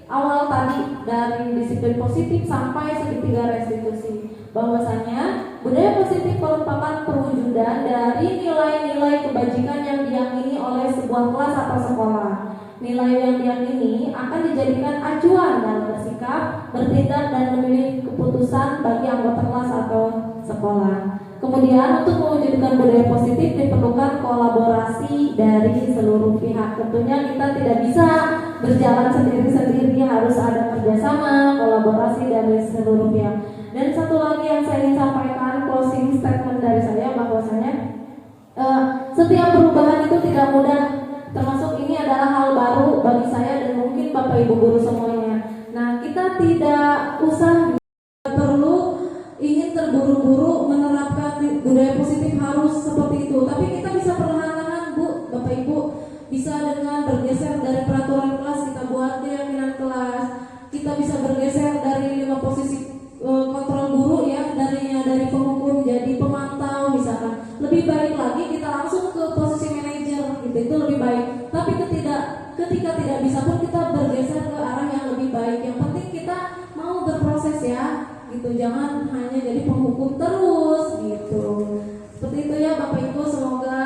Speaker 1: awal tadi, dari disiplin positif sampai segitiga restitusi. Bahwasanya budaya positif merupakan perwujudan dari nilai-nilai kebajikan yang diyakini oleh sebuah kelas atau sekolah. Nilai yang diyakini akan dijadikan acuan dalam bersikap, bertindak, dan memilih keputusan bagi anggota kelas atau sekolah. Kemudian untuk mewujudkan budaya positif diperlukan kolaborasi dari seluruh pihak. Tentunya kita tidak bisa berjalan sendiri-sendiri, harus ada kerjasama, kolaborasi dari seluruh pihak. Dan satu lagi yang saya ingin sampaikan, closing statement dari saya, bahwasanya setiap perubahan itu tidak mudah. Termasuk ini adalah hal baru bagi saya dan mungkin Bapak Ibu guru semuanya. Nah, kita tidak usah perlu ingin terburu-buru menerapkan budaya positif harus seperti itu. Tapi kita bisa perlahan-lahan Bu, Bapak Ibu, bisa dengan bergeser dari peraturan kelas kita buat keyakinan kelas. Kita bisa bergeser dari 5 posisi kontrol guru ya, dari penghukum jadi pemantau misalkan. Lebih baik lagi kita langsung ke posisi manajer gitu, itu lebih baik. Tapi ketika tidak bisa pun kita bergeser ke arah yang lebih baik. Yang penting kita mau berproses ya gitu, jangan hanya jadi penghukum terus gitu. Seperti itu ya Bapak Ibu, semoga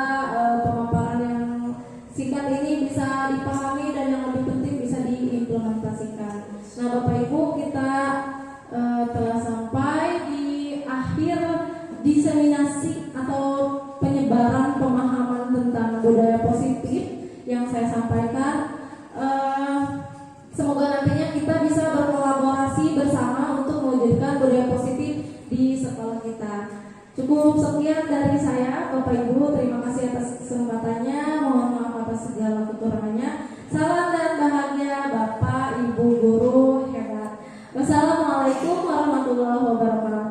Speaker 1: pemaparan yang singkat ini bisa dipahami dan yang lebih penting bisa diimplementasikan. Nah Bapak Ibu, kita telah sampai di akhir diseminasi atau penyebaran pemahaman tentang budaya positif yang saya sampaikan. Semoga nantinya kita bisa berkolaborasi bersama untuk mewujudkan budaya positif di sekolah kita. Cukup sekian dari saya, Bapak Ibu. Terima kasih atas kesempatannya. Mohon maaf atas segala kekurangannya. Salam dan bahagia Bapak, Ibu, guru hebat. Wassalamualaikum warahmatullahi wabarakatuh.